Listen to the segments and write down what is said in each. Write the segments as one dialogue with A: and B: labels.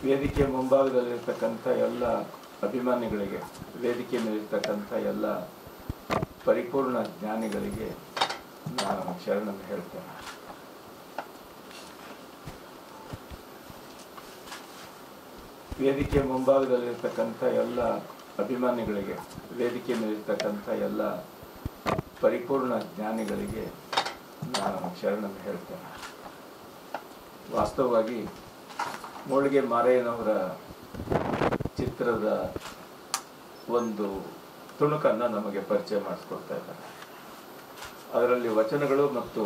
A: ವೇದಿಕೆ ಮುಂಭಾಗದಲ್ಲಿರ್ತಕ್ಕಂಥ ಎಲ್ಲ ಅಭಿಮಾನಿಗಳಿಗೆ, ವೇದಿಕೆ ಮೇಲಿರ್ತಕ್ಕಂಥ ಎಲ್ಲ ಪರಿಪೂರ್ಣ ಜ್ಞಾನಿಗಳಿಗೆ ನಾನು ಶರಣನ್ನು ಹೇಳ್ತೇನೆ. ವೇದಿಕೆ ಮುಂಭಾಗದಲ್ಲಿರ್ತಕ್ಕಂಥ ಎಲ್ಲ ಅಭಿಮಾನಿಗಳಿಗೆ, ವೇದಿಕೆ ಮೇಲಿರ್ತಕ್ಕಂಥ ಎಲ್ಲ ಪರಿಪೂರ್ಣ ಜ್ಞಾನಿಗಳಿಗೆ ನಾನು ಶರಣನ್ನು ಹೇಳ್ತೇನೆ. ವಾಸ್ತವವಾಗಿ ಮೋಳಿಗೆ ಮಾರಯ್ಯನವರ ಚಿತ್ರದ ಒಂದು ತುಣುಕನ್ನು ನಮಗೆ ಪರಿಚಯ ಮಾಡಿಸ್ಕೊಡ್ತಾ ಇದ್ದಾರೆ. ಅದರಲ್ಲಿ ವಚನಗಳು ಮತ್ತು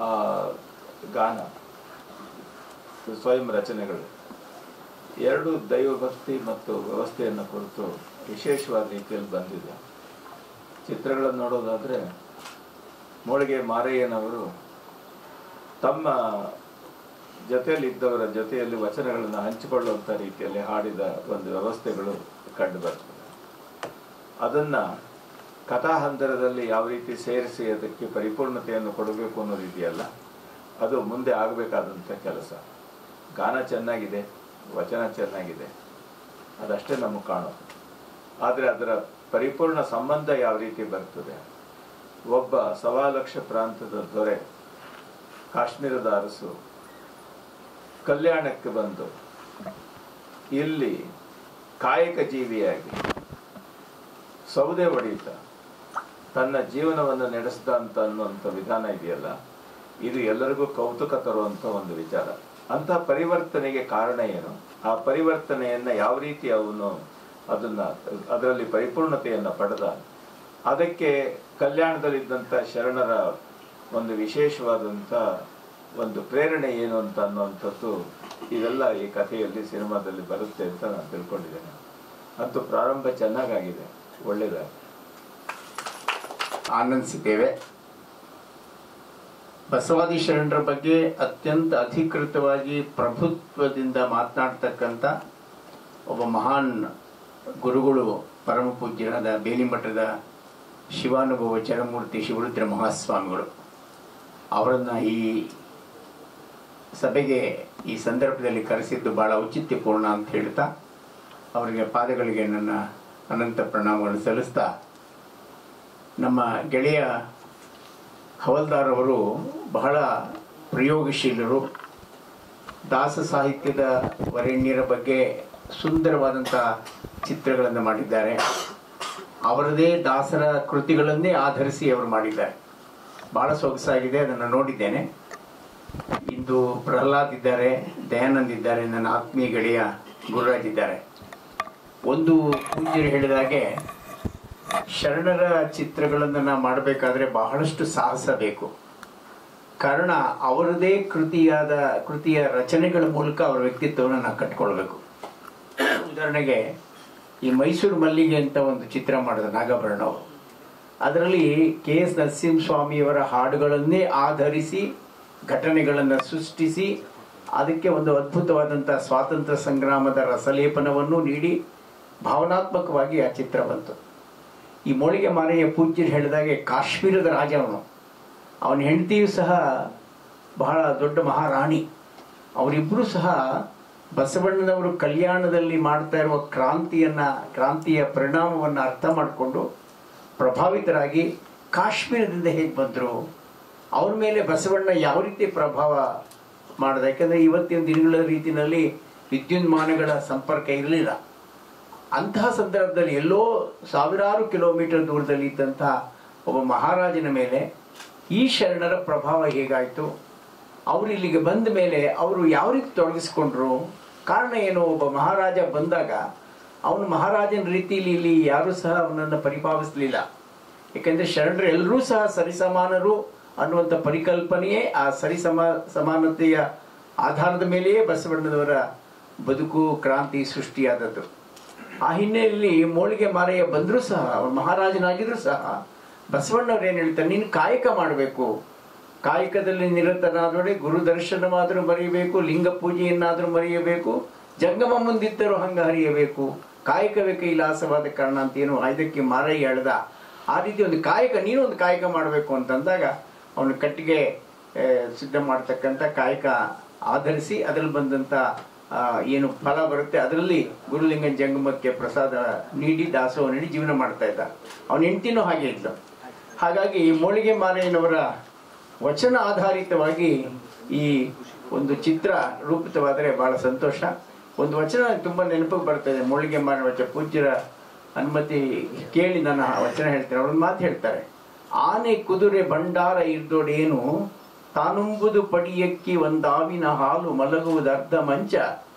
A: ಆ ಗಾನ, ಸ್ವಯಂ ರಚನೆಗಳು ಎರಡು ದೈವಭಕ್ತಿ ಮತ್ತು ವ್ಯವಸ್ಥೆಯನ್ನು ಕುರಿತು ವಿಶೇಷವಾದ ರೀತಿಯಲ್ಲಿ ಬಂದಿದೆ. ಚಿತ್ರಗಳನ್ನು ನೋಡೋದಾದರೆ ಮೋಳಿಗೆ ಮಾರಯ್ಯನವರು ತಮ್ಮ ಜೊತೆಯಲ್ಲಿದ್ದವರ ಜೊತೆಯಲ್ಲಿ ವಚನಗಳನ್ನು ಹಂಚಿಕೊಳ್ಳುವಂಥ ರೀತಿಯಲ್ಲಿ ಹಾಡಿದ ಒಂದು ವ್ಯವಸ್ಥೆಗಳು ಕಂಡು ಬರ್ತದೆ. ಅದನ್ನು ಕಥಾಹಂದರದಲ್ಲಿ ಯಾವ ರೀತಿ ಸೇರಿಸಿ ಅದಕ್ಕೆ ಪರಿಪೂರ್ಣತೆಯನ್ನು ಕೊಡಬೇಕು ಅನ್ನೋದಿದೆಯಲ್ಲ, ಅದು ಮುಂದೆ ಆಗಬೇಕಾದಂಥ ಕೆಲಸ. ಗಾನ ಚೆನ್ನಾಗಿದೆ, ವಚನ ಚೆನ್ನಾಗಿದೆ, ಅದಷ್ಟೇ ನಮಗೆ ಕಾಣೋದು. ಆದರೆ ಅದರ ಪರಿಪೂರ್ಣ ಸಂಬಂಧ ಯಾವ ರೀತಿ ಬರ್ತದೆ? ಒಬ್ಬ 1.25 ಲಕ್ಷ ಪ್ರಾಂತದ ದೊರೆ, ಕಾಶ್ಮೀರದ ಅರಸು ಕಲ್ಯಾಣಕ್ಕೆ ಬಂದು ಇಲ್ಲಿ ಕಾಯಕ ಜೀವಿಯಾಗಿ ಸೌದೆ ಹೊಡೆಯುತ್ತಾ ತನ್ನ ಜೀವನವನ್ನು ನಡೆಸಿದ ಅನ್ನುವಂಥ ವಿಧಾನ ಇದೆಯಲ್ಲ, ಇದು ಎಲ್ಲರಿಗೂ ಕೌತುಕ ತರುವಂಥ ಒಂದು ವಿಚಾರ. ಅಂಥ ಪರಿವರ್ತನೆಗೆ ಕಾರಣ ಏನು? ಆ ಪರಿವರ್ತನೆಯನ್ನು ಯಾವ ರೀತಿ ಅವನು ಅದರಲ್ಲಿ ಪರಿಪೂರ್ಣತೆಯನ್ನು ಪಡೆದ? ಅದಕ್ಕೆ ಕಲ್ಯಾಣದಲ್ಲಿದ್ದಂಥ ಶರಣರ ಒಂದು ವಿಶೇಷವಾದಂಥ ಒಂದು ಪ್ರೇರಣೆ ಏನು ಅಂತ ಅನ್ನುವಂಥದ್ದು ಇದೆಲ್ಲ ಈ ಕಥೆಯಲ್ಲಿ, ಸಿನಿಮಾದಲ್ಲಿ ಬರುತ್ತೆ ಅಂತ ನಾನು ತಿಳ್ಕೊಂಡಿದ್ದೇನೆ. ಅಂತೂ ಪ್ರಾರಂಭ ಚೆನ್ನಾಗಾಗಿದೆ, ಒಳ್ಳೆಯದಾಗಿದೆ,
B: ಆನಂದಿಸಿದ್ದೇವೆ. ಬಸವಾದಿ ಶರಣರ ಬಗ್ಗೆ ಅತ್ಯಂತ ಅಧಿಕೃತವಾಗಿ ಪ್ರಭುತ್ವದಿಂದ ಮಾತನಾಡ್ತಕ್ಕಂಥ ಒಬ್ಬ ಮಹಾನ್ ಗುರುಗಳು ಪರಮ ಪೂಜ್ಯರಾದ ಬೇಲಿಮಠದ ಶಿವಾನುಭವ ಚರಮೂರ್ತಿ ಶಿವರುದ್ರ ಮಹಾಸ್ವಾಮಿಗಳು. ಅವರನ್ನು ಈ ಸಭೆಗೆ ಈ ಸಂದರ್ಭದಲ್ಲಿ ಕರೆಸಿದ್ದು ಬಹಳ ಔಚಿತ್ಯಪೂರ್ಣ ಅಂತ ಹೇಳ್ತಾ ಅವರಿಗೆ ಪಾದಗಳಿಗೆ ನನ್ನ ಅನಂತ ಪ್ರಣಾಮಗಳನ್ನು ಸಲ್ಲಿಸ್ತಾ, ನಮ್ಮ ಗೆಳೆಯ ಹವಲ್ದಾರ್ ಅವರು ಬಹಳ ಪ್ರಯೋಗಶೀಲರು. ದಾಸ ಸಾಹಿತ್ಯದ ವರೇಣ್ಯರ ಬಗ್ಗೆ ಸುಂದರವಾದಂಥ ಚಿತ್ರಗಳನ್ನು ಮಾಡಿದ್ದಾರೆ. ಅವರದೇ ದಾಸರ ಕೃತಿಗಳನ್ನೇ ಆಧರಿಸಿ ಅವರು ಮಾಡಿದ್ದಾರೆ. ಬಹಳ ಸೊಗಸಾಗಿದೆ, ಅದನ್ನು ನೋಡಿದ್ದೇನೆ. ಇಂದು ಪ್ರಹ್ಲಾದ್ ಇದ್ದಾರೆ, ದಯಾನಂದ್ ಇದ್ದಾರೆ, ನನ್ನ ಆತ್ಮೀಯ ಗೆಳೆಯ ಗುರುರಾಜ್ ಇದ್ದಾರೆ. ಒಂದು ಪೂಜ್ಯರು ಹೇಳಿದಾಗೆ ಶರಣರ ಚಿತ್ರಗಳನ್ನು ನಾವು ಮಾಡಬೇಕಾದ್ರೆ ಬಹಳಷ್ಟು ಸಾಹಸ ಬೇಕು. ಕಾರಣ ಅವರದೇ ಕೃತಿಯ ರಚನೆಗಳ ಮೂಲಕ ಅವರ ವ್ಯಕ್ತಿತ್ವವನ್ನು ನಾವು ಕಟ್ಕೊಳ್ಬೇಕು. ಉದಾಹರಣೆಗೆ ಈ ಮೈಸೂರು ಮಲ್ಲಿಗೆ ಅಂತ ಒಂದು ಚಿತ್ರ ಮಾಡಿದ ನಾಗಾಭರಣ ಅವರು. ಅದರಲ್ಲಿ KS ನರಸಿಂಹಸ್ವಾಮಿಯವರ ಹಾಡುಗಳನ್ನೇ ಆಧರಿಸಿ ಘಟನೆಗಳನ್ನು ಸೃಷ್ಟಿಸಿ ಅದಕ್ಕೆ ಒಂದು ಅದ್ಭುತವಾದಂಥ ಸ್ವಾತಂತ್ರ್ಯ ಸಂಗ್ರಾಮದ ರಸಲೇಪನವನ್ನು ನೀಡಿ ಭಾವನಾತ್ಮಕವಾಗಿ ಆ ಚಿತ್ರ ಬಂತು. ಈ ಮೋಳಿಗೆ ಮಾರಯ್ಯ ಪೂಜ್ಯರು ಹೇಳಿದಾಗೆ ಕಾಶ್ಮೀರದ ರಾಜ ಅವನ ಹೆಂಡತಿಯೂ ಸಹ ಬಹಳ ದೊಡ್ಡ ಮಹಾರಾಣಿ. ಅವರಿಬ್ಬರೂ ಸಹ ಬಸವಣ್ಣನವರು ಕಲ್ಯಾಣದಲ್ಲಿ ಮಾಡ್ತಾ ಇರುವ ಕ್ರಾಂತಿಯ ಪರಿಣಾಮವನ್ನು ಅರ್ಥ ಮಾಡಿಕೊಂಡು ಪ್ರಭಾವಿತರಾಗಿ ಕಾಶ್ಮೀರದಿಂದ ಹೇಗೆ ಬಂದರು, ಅವ್ರ ಮೇಲೆ ಬಸವಣ್ಣ ಯಾವ ರೀತಿ ಪ್ರಭಾವ ಮಾಡಿದ. ಯಾಕಂದರೆ ಇವತ್ತಿನ ದಿನಗಳ ರೀತಿಯಲ್ಲಿ ವಿದ್ಯುನ್ಮಾನಗಳ ಸಂಪರ್ಕ ಇರಲಿಲ್ಲ. ಅಂತಹ ಸಂದರ್ಭದಲ್ಲಿ ಎಲ್ಲೋ ಸಾವಿರಾರು ಕಿಲೋಮೀಟರ್ ದೂರದಲ್ಲಿ ಇದ್ದಂತಹ ಒಬ್ಬ ಮಹಾರಾಜನ ಮೇಲೆ ಈ ಶರಣರ ಪ್ರಭಾವ ಹೇಗಾಯಿತು, ಅವರು ಇಲ್ಲಿಗೆ ಬಂದ ಮೇಲೆ ಅವರು ಯಾವ ರೀತಿ ತೊಡಗಿಸ್ಕೊಂಡ್ರು, ಕಾರಣ ಏನು? ಒಬ್ಬ ಮಹಾರಾಜ ಬಂದಾಗ ಅವನು ಮಹಾರಾಜನ ರೀತಿಯಲ್ಲಿ ಇಲ್ಲಿ ಯಾರೂ ಸಹ ಅವನನ್ನು ಪರಿಪಾಲಿಸಲಿಲ್ಲ. ಯಾಕೆಂದರೆ ಶರಣರು ಎಲ್ಲರೂ ಸಹ ಸರಿಸಮಾನರು ಅನ್ನುವಂಥ ಪರಿಕಲ್ಪನೆಯೇ ಆ ಸಮಾನತೆಯ ಆಧಾರದ ಮೇಲೆಯೇ ಬಸವಣ್ಣನವರ ಬದುಕು ಕ್ರಾಂತಿ ಸೃಷ್ಟಿಯಾದದ್ದು. ಆ ಹಿನ್ನೆಲೆಯಲ್ಲಿ ಮೋಳಿಗೆ ಮಾರಯ್ಯ ಬಂದರೂ ಸಹ, ಅವ್ರು ಮಹಾರಾಜನಾಗಿದ್ರು ಸಹ, ಬಸವಣ್ಣವ್ರು ಏನು ಹೇಳ್ತಾರೆ, ನೀನು ಕಾಯಕ ಮಾಡಬೇಕು, ಕಾಯಕದಲ್ಲಿ ನಿರತನಾದೊಡೆ ಗುರು ದರ್ಶನವಾದರೂ ಮರೆಯಬೇಕು, ಲಿಂಗ ಪೂಜೆಯನ್ನಾದರೂ ಮರೆಯಬೇಕು, ಜಂಗಮ ಮುಂದಿದ್ದರೂ ಹಂಗ ಹರಿಯಬೇಕು, ಕಾಯಕವೇ ಕೈಲಾಸವಾದ ಕಾರಣ ಅಂತ ಏನು ಇದಕ್ಕೆ ಮಾರಯ್ಯ ಹೇಳ್ದ. ಆ ರೀತಿ ಒಂದು ಕಾಯಕ, ನೀನು ಒಂದು ಕಾಯಕ ಮಾಡಬೇಕು ಅಂತಂದಾಗ ಅವನು ಕಟ್ಟಿಗೆ ಸಿದ್ಧ ಮಾಡ್ತಕ್ಕಂಥ ಕಾಯಕ ಆಧರಿಸಿ ಅದರಲ್ಲಿ ಬಂದಂಥ ಏನು ಫಲ ಬರುತ್ತೆ ಅದರಲ್ಲಿ ಗುರುಲಿಂಗನ ಜಂಗಮಕ್ಕೆ ಪ್ರಸಾದ ನೀಡಿ ದಾಸೋಹ ನೀಡಿ ಜೀವನ ಮಾಡ್ತಾ ಇದ್ದ. ಅವನ ಹೆಂಡತಿನೂ ಹಾಗೆ ಇದ್ಲು. ಹಾಗಾಗಿ ಮೋಳಿಗೆ ಮಾರಯ್ಯನವರ ವಚನ ಆಧಾರಿತವಾಗಿ ಈ ಒಂದು ಚಿತ್ರ ರೂಪಿತವಾದರೆ ಬಹಳ ಸಂತೋಷ. ಒಂದು ವಚನ ತುಂಬ ನೆನಪಿಗೆ ಬರ್ತಾ ಇದೆ. ಮೋಳಿಗೆ ಮಾರಯ್ಯ ವಚನ ಪೂಜ್ಯರ ಅನುಮತಿ ಕೇಳಿ ನಾನು ಆ ವಚನ ಹೇಳ್ತೇನೆ. ಅವ್ರೊಂದು ಮಾತು ಹೇಳ್ತಾರೆ, ಆನೆ ಕುದುರೆ ಬಂಡಾರ ಇರ್ದೋಡೇನು ತಾನುಂಬುದು ಪಡಿಯಕ್ಕಿ ಒಂದಾವಿನ ಹಾಲು ಮಲಗುವುದು ಅರ್ಧ ಮಂಚ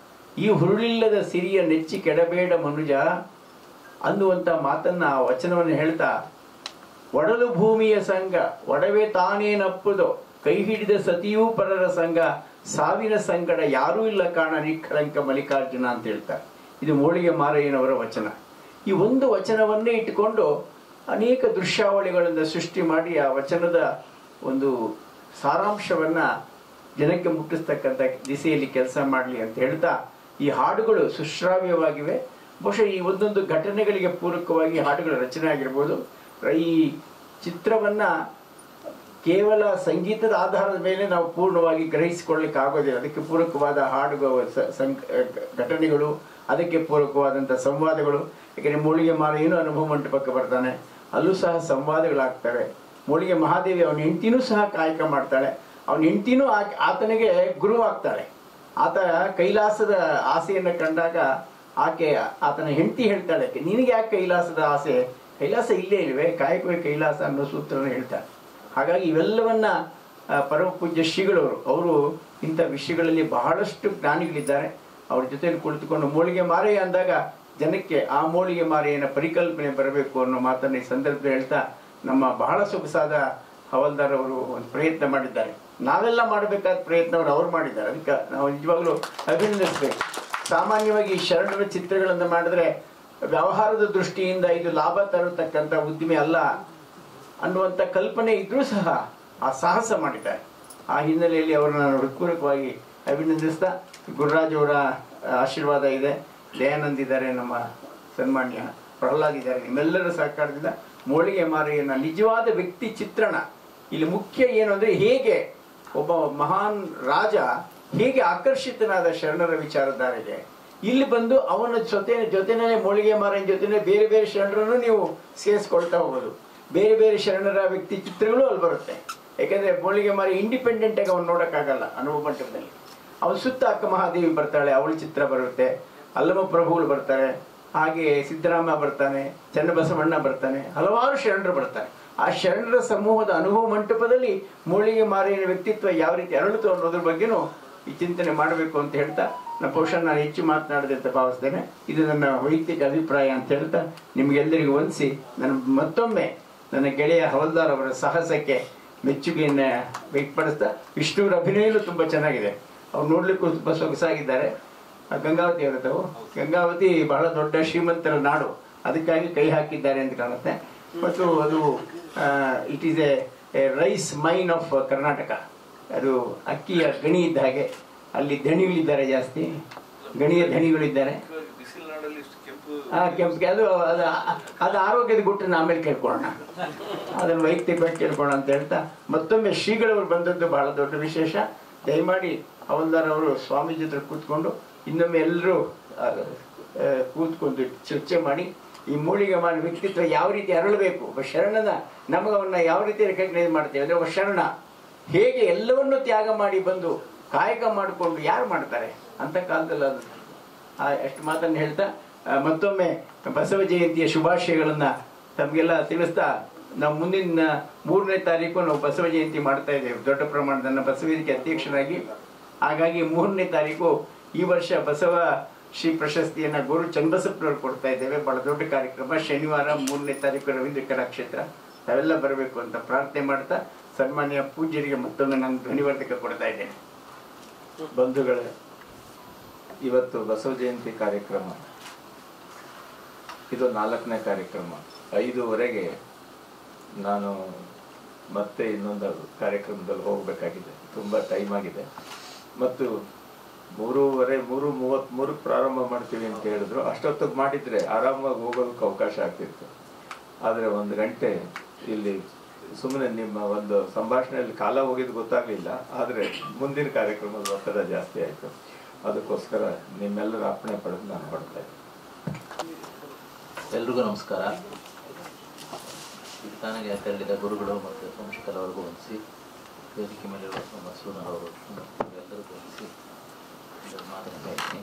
B: ಈ ಹುರುಳಿಲ್ಲದ ಸಿರಿಯ ನೆಚ್ಚಿ ಕೆಡಬೇಡ ಮನುಜ ಅನ್ನುವಂಥ ಮಾತನ್ನ ಆ ವಚನವನ್ನು ಹೇಳ್ತಾ, ಒಡಲು ಭೂಮಿಯ ಸಂಘ ಒಡವೆ ತಾನೇನಪ್ಪುದೋ ಕೈ ಹಿಡಿದ ಸತಿಯೂ ಪರರ ಸಂಘ ಸಾವಿನ ಸಂಗಡ ಯಾರೂ ಇಲ್ಲ ಕಾಣ ನಿಖರಂಕ ಮಲ್ಲಿಕಾರ್ಜುನ ಅಂತ ಹೇಳ್ತಾರೆ. ಇದು ಮೋಳಿಗೆ ಮಾರಯ್ಯನವರ ವಚನ. ಈ ಒಂದು ವಚನವನ್ನೇ ಇಟ್ಟುಕೊಂಡು ಅನೇಕ ದೃಶ್ಯಾವಳಿಗಳಿಂದ ಸೃಷ್ಟಿ ಮಾಡಿ ಆ ವಚನದ ಒಂದು ಸಾರಾಂಶವನ್ನ ಜನಕ್ಕೆ ಮುಟ್ಟಿಸ್ತಕ್ಕಂಥ ದಿಸೆಯಲ್ಲಿ ಕೆಲಸ ಮಾಡಲಿ ಅಂತ ಹೇಳ್ತಾ, ಈ ಹಾಡುಗಳು ಸುಶ್ರಾವ್ಯವಾಗಿವೆ. ಬಹುಶಃ ಈ ಒಂದೊಂದು ಘಟನೆಗಳಿಗೆ ಪೂರಕವಾಗಿ ಹಾಡುಗಳ ರಚನೆ ಆಗಿರ್ಬೋದು. ಈ ಚಿತ್ರವನ್ನ ಕೇವಲ ಸಂಗೀತದ ಆಧಾರದ ಮೇಲೆ ನಾವು ಪೂರ್ಣವಾಗಿ ಗ್ರಹಿಸಿಕೊಳ್ಳಿಕ್ಕೆ ಆಗೋದಿಲ್ಲ. ಅದಕ್ಕೆ ಪೂರಕವಾದ ಹಾಡುಗಳ ಘಟನೆಗಳು, ಅದಕ್ಕೆ ಪೂರಕವಾದಂಥ ಸಂವಾದಗಳು. ಯಾಕೆಂದರೆ ಮೋಳಿಗೆ ಮಾರಯ್ಯನು ಅನುಭವ ಮಂಟಪಕ್ಕೆ ಬರ್ತಾನೆ, ಅಲ್ಲೂ ಸಹ ಸಂವಾದಗಳಾಗ್ತವೆ. ಮೋಳಿಗೆ ಮಹಾದೇವಿ ಅವನ ಹೆಂಡತಿನೂ ಸಹ ಕಾಯಕ ಮಾಡ್ತಾಳೆ. ಅವನ ಹೆಂಡತಿನೂ ಆತನಿಗೆ ಗುರುವಾಗ್ತಾಳೆ. ಆತ ಕೈಲಾಸದ ಆಸೆಯನ್ನು ಕಂಡಾಗ ಆತನ ಹೆಂಡತಿ ಹೇಳ್ತಾಳೆ, ನಿನಗೆ ಯಾಕೆ ಕೈಲಾಸದ ಆಸೆ? ಕೈಲಾಸ ಇಲ್ಲೇ ಇಲ್ವೇ, ಕಾಯಕವೇ ಕೈಲಾಸ ಅನ್ನೋ ಸೂತ್ರನ ಹೇಳ್ತಾಳೆ. ಹಾಗಾಗಿ ಇವೆಲ್ಲವನ್ನ ಪರಮ ಪೂಜ್ಯ ಶ್ರೀಗಳವರು ಅವರು ಇಂಥ ವಿಷಯಗಳಲ್ಲಿ ಬಹಳಷ್ಟು ಜ್ಞಾನಿಗಳಿದ್ದಾರೆ. ಅವ್ರ ಜೊತೆಯಲ್ಲಿ ಕುಳಿತುಕೊಂಡು ಮೋಳಿಗೆ ಮಾರಯ್ಯ ಅಂದಾಗ ಜನಕ್ಕೆ ಆ ಮೋಳಿಗೆ ಮಾರಯ್ಯನ ಪರಿಕಲ್ಪನೆ ಬರಬೇಕು ಅನ್ನೋ ಮಾತನ್ನು ಈ ಸಂದರ್ಭದಲ್ಲಿ ಹೇಳ್ತಾ, ನಮ್ಮ ಬಹಳ ಸೊಗಸಾದ ಹವಲ್ದಾರ್ ಅವರು ಒಂದು ಪ್ರಯತ್ನ ಮಾಡಿದ್ದಾರೆ. ನಾವೆಲ್ಲ ಮಾಡಬೇಕಾದ ಪ್ರಯತ್ನವನ್ನು ಅವ್ರು ಮಾಡಿದ್ದಾರೆ. ಅದಕ್ಕೆ ನಾವು ನಿಜವಾಗ್ಲೂ ಅಭಿನಂದಿಸಬೇಕು. ಸಾಮಾನ್ಯವಾಗಿ ಶರಣರ ಚಿತ್ರಗಳನ್ನು ಮಾಡಿದ್ರೆ ವ್ಯವಹಾರದ ದೃಷ್ಟಿಯಿಂದ ಇದು ಲಾಭ ತರತಕ್ಕಂಥ ಉದ್ದಿಮೆ ಅಲ್ಲ ಅನ್ನುವಂಥ ಕಲ್ಪನೆ ಇದ್ರೂ ಸಹ ಆ ಸಾಹಸ ಮಾಡಿದ್ದಾರೆ. ಆ ಹಿನ್ನೆಲೆಯಲ್ಲಿ ಅವರನ್ನು ನಾನು ಹೃತ್ಪೂರ್ವಕವಾಗಿ ಅಭಿನಂದಿಸ್ತಾ, ಗುರುರಾಜ್ ಅವರ ಆಶೀರ್ವಾದ ಇದೆ, ದಯಾನಂದ್ ಇದ್ದಾರೆ, ನಮ್ಮ ಸನ್ಮಾನ್ಯ ಪ್ರಹ್ಲಾದ್ ಇದ್ದಾರೆ. ನಿಮ್ಮೆಲ್ಲರ ಸಹಕಾರದಿಂದ ಮೋಳಿಗೆ ಮಾರಯ್ಯನ ನಿಜವಾದ ವ್ಯಕ್ತಿ ಚಿತ್ರಣ. ಇಲ್ಲಿ ಮುಖ್ಯ ಏನು ಅಂದರೆ, ಹೇಗೆ ಒಬ್ಬ ಮಹಾನ್ ರಾಜ ಹೇಗೆ ಆಕರ್ಷಿತನಾದ ಶರಣರ ವಿಚಾರಧಾರೆಗೆ, ಇಲ್ಲಿ ಬಂದು ಅವನ ಜೊತೆನೇ ಮೋಳಿಗೆ ಮಾರಯ್ಯನ ಜೊತೆನೆ ಬೇರೆ ಬೇರೆ ಶರಣರನ್ನು ನೀವು ಸೇರಿಸ್ಕೊಳ್ತಾ ಹೋಗೋದು. ಬೇರೆ ಬೇರೆ ಶರಣರ ವ್ಯಕ್ತಿ ಚಿತ್ರಗಳು ಅಲ್ಲಿ ಬರುತ್ತೆ. ಯಾಕಂದ್ರೆ ಮೋಳಿಗೆ ಮಾರಯ್ಯ ಇಂಡಿಪೆಂಡೆಂಟ್ ಆಗಿ ಅವ್ನು ನೋಡೋಕ್ಕಾಗಲ್ಲ. ಅನುಭವ ಮಂಟಪದಲ್ಲಿ ಅವನ ಸುತ್ತ ಅಕ್ಕ ಮಹಾದೇವಿ ಬರ್ತಾಳೆ, ಅವಳ ಚಿತ್ರ ಬರುತ್ತೆ. ಅಲ್ಲಮ ಪ್ರಭುಗಳು ಬರ್ತಾರೆ, ಹಾಗೆ ಸಿದ್ದರಾಮ ಬರ್ತಾನೆ, ಚನ್ನಬಸವಣ್ಣ ಬರ್ತಾನೆ, ಹಲವಾರು ಶರಣರು ಬರ್ತಾರೆ. ಆ ಶರಣರ ಸಮೂಹದ ಅನುಭವ ಮಂಟಪದಲ್ಲಿ ಮೋಳಿಗೆ ಮಾರಯ್ಯನ ವ್ಯಕ್ತಿತ್ವ ಯಾವ ರೀತಿ ಅರಳಿತು ಅನ್ನೋದ್ರ ಬಗ್ಗೆನೂ ಈ ಚಿಂತನೆ ಮಾಡಬೇಕು ಅಂತ ಹೇಳ್ತಾ, ಬಹುಶಃ ನಾನು ಹೆಚ್ಚು ಮಾತನಾಡಿದೆ ಅಂತ ಭಾವಿಸ್ತೇನೆ. ಇದು ನನ್ನ ವೈಯಕ್ತಿಕ ಅಭಿಪ್ರಾಯ ಅಂತ ಹೇಳ್ತಾ ನಿಮ್ಗೆಲ್ಲರಿಗೂ ವಂದಿಸಿ, ನಾನು ಮತ್ತೊಮ್ಮೆ ನನ್ನ ಗೆಳೆಯ ಹವಲ್ದಾರ್ ಅವರ ಸಾಹಸಕ್ಕೆ ಮೆಚ್ಚುಗೆಯನ್ನು ವ್ಯಕ್ತಪಡಿಸ್ತಾ, ವಿಷ್ಣುವರ ಅಭಿನಯನೂ ತುಂಬ ಚೆನ್ನಾಗಿದೆ. ಅವ್ರು ನೋಡ್ಲಿಕ್ಕೂ ತುಂಬ ಸೊಗಸಾಗಿದ್ದಾರೆ. ಗಂಗಾವತಿ ಅವರತ್ತವು, ಗಂಗಾವತಿ ಬಹಳ ದೊಡ್ಡ ಶ್ರೀಮಂತರ ನಾಡು, ಅದಕ್ಕಾಗಿ ಕೈ ಹಾಕಿದ್ದಾರೆ ಅಂತ ಕಾಣುತ್ತೆ. ಮತ್ತು ಅದು it is a rice mine of Karnataka. ಅದು ಅಕ್ಕಿಯ ಗಣಿ ಇದ್ದ ಹಾಗೆ. ಅಲ್ಲಿ ಧಣಿಗಳಿದ್ದಾರೆ, ಜಾಸ್ತಿ ಗಣಿಯ ಧಣಿಗಳಿದ್ದಾರೆ. ಕೆಂಪಿಗೆ ಅದು ಆರೋಗ್ಯದ ಗುಟ್ಟನ್ನು ಆಮೇಲೆ ಕೇಳ್ಕೊಳ್ಳೋಣ, ಅದನ್ನು ವೈಯಕ್ತಿಕವಾಗಿ ಕೇಳ್ಕೊಳ್ಳೋಣ ಅಂತ ಹೇಳ್ತಾ, ಮತ್ತೊಮ್ಮೆ ಶ್ರೀಗಳವರು ಬಂದದ್ದು ಬಹಳ ದೊಡ್ಡ ವಿಶೇಷ. ದಯಮಾಡಿ ಹವಲ್ದಾರ್ ಅವರು ಸ್ವಾಮೀಜಿ ಹತ್ರ ಕೂತ್ಕೊಂಡು ಇನ್ನೊಮ್ಮೆ ಎಲ್ಲರೂ ಕೂತ್ಕೊಂಡು ಚರ್ಚೆ ಮಾಡಿ ಈ ಮೋಳಿಗೆ ಮಾರಯ್ಯನ ವ್ಯಕ್ತಿತ್ವ ಯಾವ ರೀತಿ ಅರಳಬೇಕು, ಒಬ್ಬ ಶರಣನ ನಮಗವನ್ನ ಯಾವ ರೀತಿ ರೆಕಗ್ನೈಸ್ ಮಾಡ್ತೇವೆ ಅಂದರೆ, ಒಬ್ಬ ಶರಣ ಹೇಗೆ ಎಲ್ಲವನ್ನೂ ತ್ಯಾಗ ಮಾಡಿ ಬಂದು ಕಾಯಕ ಮಾಡಿಕೊಂಡು ಯಾರು ಮಾಡ್ತಾರೆ ಅಂತ ಕಾಲದಲ್ಲಿ ಅದು ಅಷ್ಟು ಮಾತನ್ನು ಹೇಳ್ತಾ, ಮತ್ತೊಮ್ಮೆ ಬಸವ ಜಯಂತಿಯ ಶುಭಾಶಯಗಳನ್ನು ತಮಗೆಲ್ಲ ತಿಳಿಸ್ತಾ, ನಾವು ಮುಂದಿನ 3ನೇ ತಾರೀಕು ನಾವು ಬಸವ ಜಯಂತಿ ಮಾಡ್ತಾ ಇದ್ದೇವೆ ದೊಡ್ಡ ಪ್ರಮಾಣದ. ನನ್ನ ಬಸವ ವೇದಿಕೆ ಅಧ್ಯಕ್ಷನಾಗಿ. ಹಾಗಾಗಿ 3ನೇ ತಾರೀಕು ಈ ವರ್ಷ ಬಸವ ಶ್ರೀ ಪ್ರಶಸ್ತಿಯನ್ನು ಗುರು ಚನ್ನಬಸಪ್ಪನವ್ರು ಕೊಡ್ತಾ ಇದ್ದೇವೆ. ಬಹಳ ದೊಡ್ಡ ಕಾರ್ಯಕ್ರಮ. ಶನಿವಾರ 3ನೇ ತಾರೀಕು ರವೀಂದ್ರ ಕಲಾಕ್ಷೇತ್ರ. ತಾವೆಲ್ಲ ಬರಬೇಕು ಅಂತ ಪ್ರಾರ್ಥನೆ ಮಾಡ್ತಾ, ಸನ್ಮಾನ್ಯ ಪೂಜ್ಯರಿಗೆ ಮತ್ತೊಮ್ಮೆ ನಾನು ಧ್ವನಿವರ್ಧಕ ಕೊಡ್ತಾ ಇದ್ದೇನೆ.
A: ಬಂಧುಗಳೇ, ಇವತ್ತು ಬಸವ ಜಯಂತಿ ಕಾರ್ಯಕ್ರಮ ಇದು 4ನೇ ಕಾರ್ಯಕ್ರಮ. 5:15 ನಾನು ಮತ್ತೆ ಇನ್ನೊಂದು ಕಾರ್ಯಕ್ರಮದಲ್ಲಿ ಹೋಗಬೇಕಾಗಿದೆ. ತುಂಬ ಟೈಮ್ ಆಗಿದೆ. ಮತ್ತು 3:30 ಪ್ರಾರಂಭ ಮಾಡ್ತೀವಿ ಅಂತ ಹೇಳಿದ್ರು. ಅಷ್ಟೊತ್ತಿಗೆ ಮಾಡಿದರೆ ಆರಾಮಾಗಿ ಹೋಗೋದಕ್ಕೆ ಅವಕಾಶ ಆಗ್ತಿತ್ತು. ಆದರೆ 1 ಗಂಟೆ ಇಲ್ಲಿ ಸುಮ್ಮನೆ ನಿಮ್ಮ ಒಂದು ಸಂಭಾಷಣೆಯಲ್ಲಿ ಕಾಲ ಹೋಗಿದ್ದು ಗೊತ್ತಾಗಲಿಲ್ಲ. ಆದರೆ ಮುಂದಿನ ಕಾರ್ಯಕ್ರಮದ ಒತ್ತಡ ಜಾಸ್ತಿ ಆಯಿತು. ಅದಕ್ಕೋಸ್ಕರ ನಿಮ್ಮೆಲ್ಲರ ಅಪ್ಪಣೆ ಪಡೆದು ನಾನು ಹೊರಡ್ತಾ ಇದ್ದೀನಿ.
C: ಎಲ್ರಿಗೂ ನಮಸ್ಕಾರ. ತಾನಾಗೆ ತೆರಳಿದ ಗುರುಗಳು ಮತ್ತು ಸಂಶಕರವರೆಗೂ ವಂದಿಸಿ, ವೇದಿಕೆ ಮೇಲಿರುವ ಮಸೂದನ್ ಅವರು ಎಲ್ಲರಿಗೂ ವಂದಿಸಿ ಮಾತನಾಡ್ತಾ ಇದ್ದೀನಿ.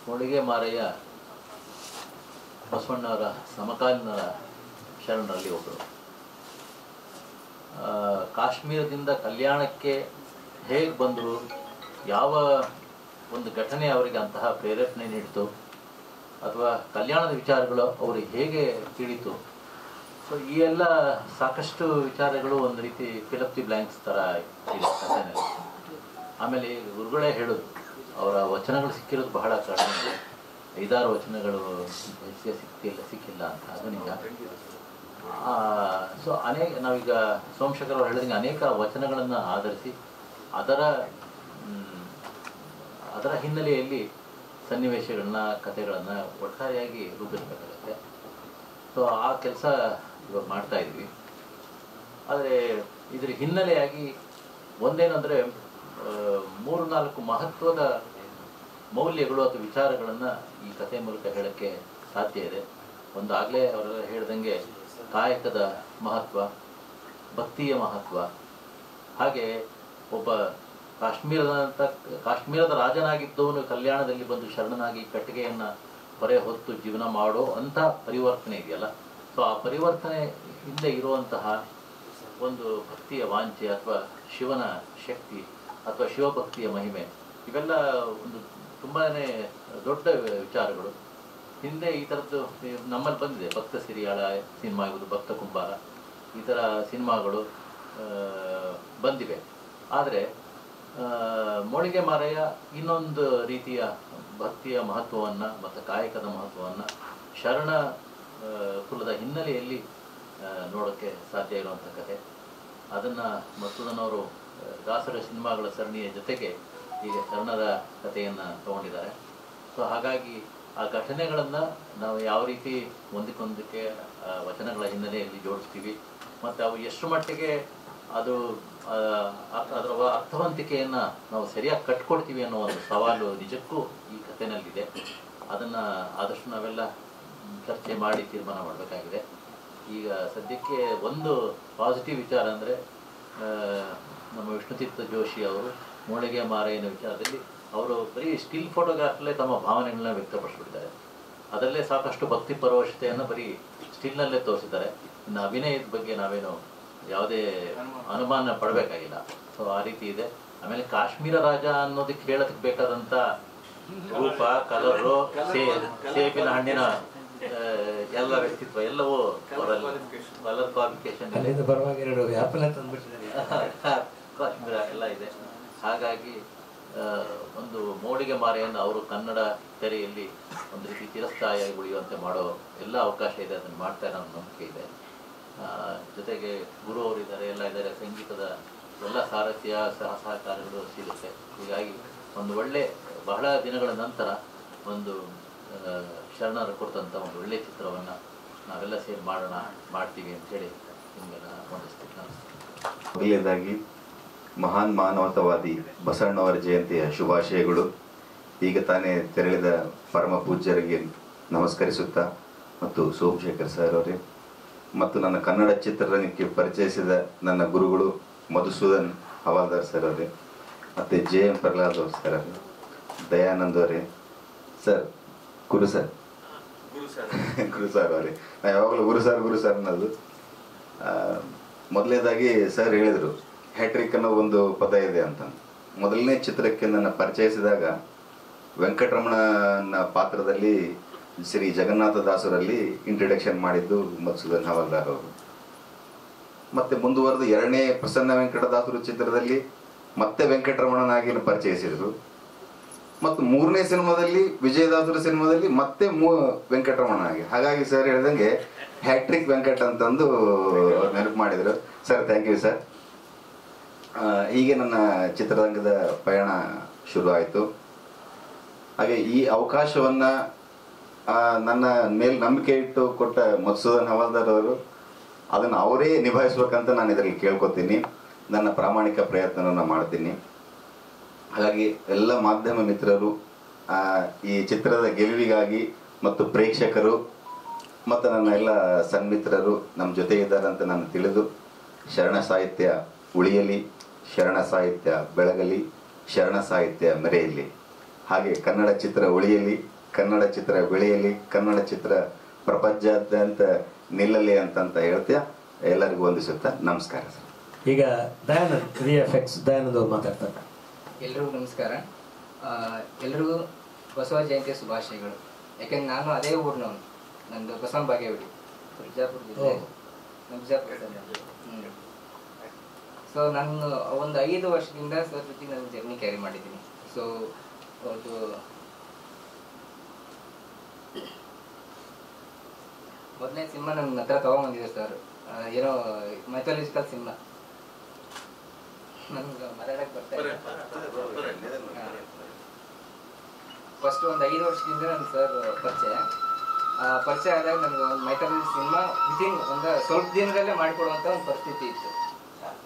C: ಮೂಡಿಗೆ ಮಾರಯ್ಯ ಬಸವಣ್ಣವರ ಸಮಕಾಲೀನ ಶರಣರಲ್ಲಿ ಒಬ್ಬರು. ಕಾಶ್ಮೀರದಿಂದ ಕಲ್ಯಾಣಕ್ಕೆ ಹೇಗೆ ಬಂದರು, ಯಾವ ಒಂದು ಘಟನೆ ಅವರಿಗೆ ಅಂತಹ ಪ್ರೇರೇಪಣೆ ನೀಡಿತು, ಅಥವಾ ಕಲ್ಯಾಣದ ವಿಚಾರಗಳು ಅವರಿಗೆ ಹೇಗೆ ತಿಳಿತು, ಸೊ ಈ ಎಲ್ಲ ಸಾಕಷ್ಟು ವಿಚಾರಗಳು ಒಂದು ರೀತಿ ಫಿಲಪ್ ದಿ ಬ್ಲ್ಯಾಂಕ್ಸ್ ಥರ ಇದೆ ಕಥೆನಲ್ಲಿ. ಆಮೇಲೆ ಗುರುಗಳೇ ಹೇಳೋದು, ಅವರ ವಚನಗಳು ಸಿಕ್ಕಿರೋದು ಬಹಳ ಕಡಿಮೆ, 5-6 ವಚನಗಳು ಸಿಕ್ಕಿಲ್ಲ ಅಂತ. ಅದು ನಿಜ. ಸೊ ನಾವೀಗ ಸೋಮಶೇಖರ್ ಅವರು ಹೇಳಿದಂಗೆ ಅನೇಕ ವಚನಗಳನ್ನು ಆಧರಿಸಿ ಅದರ ಹಿನ್ನೆಲೆಯಲ್ಲಿ ಸನ್ನಿವೇಶಗಳನ್ನ, ಕಥೆಗಳನ್ನು ಒಟ್ಟಾರೆಯಾಗಿ ರೂಪಿಸಬೇಕಾಗತ್ತೆ. ಸೊ ಆ ಕೆಲಸ ಇವಾಗ ಮಾಡ್ತಾ ಇದ್ವಿ. ಆದರೆ ಇದರ ಹಿನ್ನೆಲೆಯಾಗಿ ಒಂದೇನೆಂದರೆ 3-4 ಮಹತ್ವದ ಮೌಲ್ಯಗಳು ಅಥವಾ ವಿಚಾರಗಳನ್ನು ಈ ಕಥೆ ಮೂಲಕ ಹೇಳೋಕ್ಕೆ ಸಾಧ್ಯ ಇದೆ. ಒಂದಾಗಲೇ ಅವರೆಲ್ಲ ಹೇಳ್ದಂಗೆ ಕಾಯಕದ ಮಹತ್ವ, ಭಕ್ತಿಯ ಮಹತ್ವ, ಹಾಗೆ ಒಬ್ಬ ಕಾಶ್ಮೀರದ ರಾಜನಾಗಿದ್ದವನು ಕಲ್ಯಾಣದಲ್ಲಿ ಬಂದು ಶರಣನಾಗಿ ಕಟ್ಟಿಗೆಯನ್ನು ಹೊರೆ ಹೊತ್ತು ಜೀವನ ಮಾಡೋ ಅಂಥ ಪರಿವರ್ತನೆ ಇದೆಯಲ್ಲ, ಸೊ ಆ ಪರಿವರ್ತನೆ ಹಿಂದೆ ಇರುವಂತಹ ಒಂದು ಭಕ್ತಿಯ ವಾಂಛೆ ಅಥವಾ ಶಿವನ ಶಕ್ತಿ ಅಥವಾ ಶಿವಭಕ್ತಿಯ ಮಹಿಮೆ, ಇವೆಲ್ಲ ಒಂದು ತುಂಬಾ ದೊಡ್ಡ ವಿಚಾರಗಳು. ಹಿಂದೆ ಈ ಥರದ್ದು ನಮ್ಮಲ್ಲಿ ಬಂದಿದೆ. ಭಕ್ತ ಸಿರಿಯಾಳ ಸಿನಿಮಾ ಇರ್ಬೋದು, ಭಕ್ತ ಕುಂಬಾರ, ಈ ಥರ ಸಿನಿಮಾಗಳು ಬಂದಿವೆ. ಆದರೆ ಮೂಡಿಗೆ ಮಾರಯ್ಯ ಇನ್ನೊಂದು ರೀತಿಯ ಭಕ್ತಿಯ ಮಹತ್ವವನ್ನು ಮತ್ತು ಕಾಯಕದ ಮಹತ್ವವನ್ನು ಶರಣ ಕುಲದ ಹಿನ್ನೆಲೆಯಲ್ಲಿ ನೋಡೋಕ್ಕೆ ಸಾಧ್ಯ ಇರುವಂಥ ಕಥೆ. ಅದನ್ನು ಮಸೂದನ್ ಅವರು ದಾಸರ ಸಿನಿಮಾಗಳ ಸರಣಿಯ ಜೊತೆಗೆ ಈಗ ಶರಣರ ಕಥೆಯನ್ನು ತಗೊಂಡಿದ್ದಾರೆ. ಸೊ ಹಾಗಾಗಿ ಆ ಘಟನೆಗಳನ್ನು ನಾವು ಯಾವ ರೀತಿ ಒಂದಕ್ಕೊಂದಕ್ಕೆ ವಚನಗಳ ಹಿನ್ನೆಲೆಯಲ್ಲಿ ಜೋಡಿಸ್ತೀವಿ ಮತ್ತು ಅವು ಎಷ್ಟು ಮಟ್ಟಿಗೆ ಅದು ಅದರ ಅರ್ಥವಂತಿಕೆಯನ್ನು ನಾವು ಸರಿಯಾಗಿ ಕಟ್ಕೊಡ್ತೀವಿ ಅನ್ನೋ ಒಂದು ಸವಾಲು ನಿಜಕ್ಕೂ ಈ ಕಥೆನಲ್ಲಿದೆ. ಅದನ್ನು ಆದಷ್ಟು ನಾವೆಲ್ಲ ಚರ್ಚೆ ಮಾಡಿ ತೀರ್ಮಾನ ಮಾಡಬೇಕಾಗಿದೆ. ಈಗ ಸದ್ಯಕ್ಕೆ ಒಂದು ಪಾಸಿಟಿವ್ ವಿಚಾರ ಅಂದರೆ ನಮ್ಮ ವಿಷ್ಣುತೀರ್ಥ ಜೋಶಿ ಅವರು ಮೂಡಿಗೆ ಮಾರಯ್ಯನ ವಿಚಾರದಲ್ಲಿ ಅವರು ಬರೀ ಸ್ಟಿಲ್ ಫೋಟೋಗ್ರಾಫಲ್ಲೇ ತಮ್ಮ ಭಾವನೆಗಳನ್ನ ವ್ಯಕ್ತಪಡಿಸ್ಬಿಟ್ಟಿದ್ದಾರೆ. ಅದರಲ್ಲೇ ಸಾಕಷ್ಟು ಭಕ್ತಿ ಪರವಶತೆಯನ್ನು ಬರೀ ಸ್ಟಿಲ್ನಲ್ಲೇ ತೋರಿಸಿದ್ದಾರೆ. ಇನ್ನು ಅಭಿನಯದ ಬಗ್ಗೆ ನಾವೇನು ಯಾವುದೇ ಅನುಮಾನ ಪಡಬೇಕಾಗಿಲ್ಲ. ಸೊ ಆ ರೀತಿ ಇದೆ. ಆಮೇಲೆ ಕಾಶ್ಮೀರ ರಾಜ ಅನ್ನೋದಕ್ಕೆ ಹೇಳೋದಕ್ಕೆ ಬೇಕಾದಂಥ ರೂಪ, ಕಲರು, ಸೇಬಿನ ಹಣ್ಣಿನ ಎಲ್ಲ ವ್ಯಕ್ತಿತ್ವ ಎಲ್ಲವೂ ಕಲರ್ ಕ್ವಾಲಿಫಿಕೇಶನ್ ಕಾಶ್ಮೀರ ಎಲ್ಲ ಇದೆ. ಹಾಗಾಗಿ ಒಂದು ಮೂಡಿಗೆ ಮಾರೆಯನ್ನು ಅವರು ಕನ್ನಡ ತೆರೆಯಲ್ಲಿ ಒಂದು ರೀತಿ ಚಿರಸ್ಥಾಯಿಯಾಗಿ ಉಳಿಯುವಂತೆ ಮಾಡೋ ಎಲ್ಲ ಅವಕಾಶ ಇದೆ. ಅದನ್ನು ಮಾಡ್ತಾರೆ ಅನ್ನೋ ನಂಬಿಕೆ ಇದೆ. ಜೊತೆಗೆ ಗುರು ಅವರಿದ್ದಾರೆ, ಎಲ್ಲ ಇದ್ದಾರೆ. ಸಂಗೀತದ ಎಲ್ಲ ಸಾರಥ್ಯ ಸಹಕಾರಗಳು ಸಿಗುತ್ತೆ. ಹೀಗಾಗಿ ಒಂದು ಒಳ್ಳೆ ಬಹಳ ದಿನಗಳ ನಂತರ ಒಂದು ಶರಣರು ಕೊಟ್ಟಂಥ ಒಂದು ಒಳ್ಳೆಯ ಚಿತ್ರವನ್ನು ನಾವೆಲ್ಲ ಸೇರಿ ಮಾಡ್ತೀವಿ ಅಂತೇಳಿ ನಿಮಗೆಲ್ಲ ಹೊಂದಿಸ್ತೀನಿ.
D: ಮೊದಲನೇದಾಗಿ ಮಹಾನ್ ಮಾನವತಾವಾದಿ ಬಸವಣ್ಣವರ ಜಯಂತಿಯ ಶುಭಾಶಯಗಳು. ಈಗ ತಾನೇ ತೆರಳಿದ ಪರಮ ಪೂಜ್ಯರಿಗೆ ನಮಸ್ಕರಿಸುತ್ತಾ, ಮತ್ತು ಸೋಮಶೇಖರ್ ಸರ್ ಅವರೇ ಮತ್ತು ನನ್ನ ಕನ್ನಡ ಚಿತ್ರರಂಗಕ್ಕೆ ಪರಿಚಯಿಸಿದ ನನ್ನ ಗುರುಗಳು ಮಧುಸೂದನ್ ಹವಾಲ್ದಾರ್ ಸರ್ ಅವರೇ, ಮತ್ತು JM ಪ್ರಹ್ಲಾದ್ ಅವ್ರ ಸರ್ ಅವರೇ, ದಯಾನಂದ್ ಅವರೇ, ಸರ್ ಗುರು ಸರ್ ಅವರೇ, ನಾ ಯಾವಾಗಲೂ ಗುರು ಸರ್ ಅನ್ನೋದು. ಮೊದಲನೇದಾಗಿ ಸರ್ ಹೇಳಿದರು ಹ್ಯಾಟ್ರಿಕ್ ಅನ್ನೋ ಒಂದು ಪದ ಇದೆ ಅಂತ. ಮೊದಲನೇ ಚಿತ್ರಕ್ಕೆ ನನ್ನ ಪರಿಚಯಿಸಿದಾಗ ವೆಂಕಟರಮಣನ ಪಾತ್ರದಲ್ಲಿ ಶ್ರೀ ಜಗನ್ನಾಥ ದಾಸರಲ್ಲಿ ಇಂಟ್ರಡಕ್ಷನ್ ಮಾಡಿದ್ದು ಮಧುಸೂದನ್ ಹವಾಲ್ದಾರ್ ಅವರು. ಮತ್ತೆ ಮುಂದುವರೆದು ಎರಡನೇ ಪ್ರಸನ್ನ ವೆಂಕಟದಾಸರು ಚಿತ್ರದಲ್ಲಿ ಮತ್ತೆ ವೆಂಕಟರಮಣನಾಗಿ ಪರಿಚಯಿಸಿದರು. ಮತ್ತು ಮೂರನೇ ಸಿನಿಮಾದಲ್ಲಿ ವಿಜಯದಾಸರ ಸಿನಿಮಾದಲ್ಲಿ ಮತ್ತೆ ವೆಂಕಟರಮಣನಾಗಿ. ಹಾಗಾಗಿ ಸರ್ ಹೇಳ್ದಂಗೆ ಹ್ಯಾಟ್ರಿಕ್ ವೆಂಕಟ್ ಅಂತಂದು ನೆನಪು ಮಾಡಿದರು. Sir thank you sir. ಹೀಗೆ ನನ್ನ ಚಿತ್ರರಂಗದ ಪಯಣ ಶುರು ಆಯಿತು. ಹಾಗೆ ಈ ಅವಕಾಶವನ್ನು ನನ್ನ ಮೇಲೆ ನಂಬಿಕೆ ಇಟ್ಟು ಕೊಟ್ಟ ಮಧುಸೂದನ್ ಹವಾಲ್ದಾರ್ ಅವರು ಅದನ್ನು ಅವರೇ ನಿಭಾಯಿಸ್ಬೇಕಂತ ನಾನು ಇದರಲ್ಲಿ ಕೇಳ್ಕೊತೀನಿ. ನನ್ನ ಪ್ರಾಮಾಣಿಕ ಪ್ರಯತ್ನವನ್ನು ಮಾಡ್ತೀನಿ. ಹಾಗಾಗಿ ಎಲ್ಲ ಮಾಧ್ಯಮ ಮಿತ್ರರು ಈ ಚಿತ್ರದ ಗೆಲುವಿಗಾಗಿ ಮತ್ತು ಪ್ರೇಕ್ಷಕರು ಮತ್ತು ನನ್ನ ಎಲ್ಲ ಸನ್ಮಿತ್ರರು ನಮ್ಮ ಜೊತೆ ಇದ್ದಾರೆ ಅಂತ ನಾನು ತಿಳಿದು ಶರಣ ಸಾಹಿತ್ಯ ಉಳಿಯಲಿ, ಶರಣ ಸಾಹಿತ್ಯ ಬೆಳಗಲಿ, ಶರಣ ಸಾಹಿತ್ಯ ಮೆರೆಯಲಿ, ಹಾಗೆ ಕನ್ನಡ ಚಿತ್ರ ಉಳಿಯಲಿ, ಕನ್ನಡ ಚಿತ್ರ ಬೆಳೆಯಲಿ, ಕನ್ನಡ ಚಿತ್ರ ಪ್ರಪಂಚಾದ್ಯಂತ ನಿಲ್ಲಲಿ ಅಂತ ಹೇಳ್ತೀಯ ಎಲ್ಲರಿಗೂ ವಂದಿಸುತ್ತಾ ನಮಸ್ಕಾರ ಸರ್.
E: ಈಗ ದಯಾನಂದ್ VFX ದಯಾನಂದ್ ಅವ್ರು ಮಾತಾಡ್ತಾರೆ.
F: ಎಲ್ರಿಗೂ ನಮಸ್ಕಾರ. ಎಲ್ರಿಗೂ ಬಸವ ಜಯಂತಿಯ ಶುಭಾಶಯಗಳು. ಯಾಕೆಂದ್ರೆ ನಾನು ಅದೇ ಊರಿನವನು, ನಂದು ಬಸವನ ಬಾಗೇವಾಡಿ, ಬಿಜಾಪುರ ಜಿಲ್ಲೆ, ಬಿಜಾಪುರದಲ್ಲಿ. ಸೊ ನಾನು ಒಂದು 5 ವರ್ಷದಿಂದ ಸರ್ ಜೊತೆ ನಾನು ಜರ್ನಿ ಕ್ಯಾರಿ ಮಾಡಿದ್ದೀನಿ. ಸೊ ಒಂದು ಮೊದಲನೇ ಸಿನಿಮಾ ನನ್ನ ಹತ್ರ ತಗೊಂಬಂದಿದೆ ಸರ್, ಏನೋ ಮೈಥಾಲಜಿಕಲ್ ಸಿನಿಮಾ. ನನ್ಗೆ ಮರಾಠಕ್ಕೆ ಬರ್ತಾ ಫಸ್ಟ್ ಒಂದು 5 ವರ್ಷದಿಂದ ನನ್ನ ಸರ್ ಪರಿಚಯ ಆದಾಗ ನನಗೆ ಒಂದು ಮೈಥಾಲಜಿ ಸಿನಿಮಾ ವಿತಿನ್ ಒಂದು ಸ್ವಲ್ಪ ದಿನದಲ್ಲೇ ಮಾಡಿಕೊಡುವಂಥ ಒಂದು ಪರಿಸ್ಥಿತಿ ಇತ್ತು.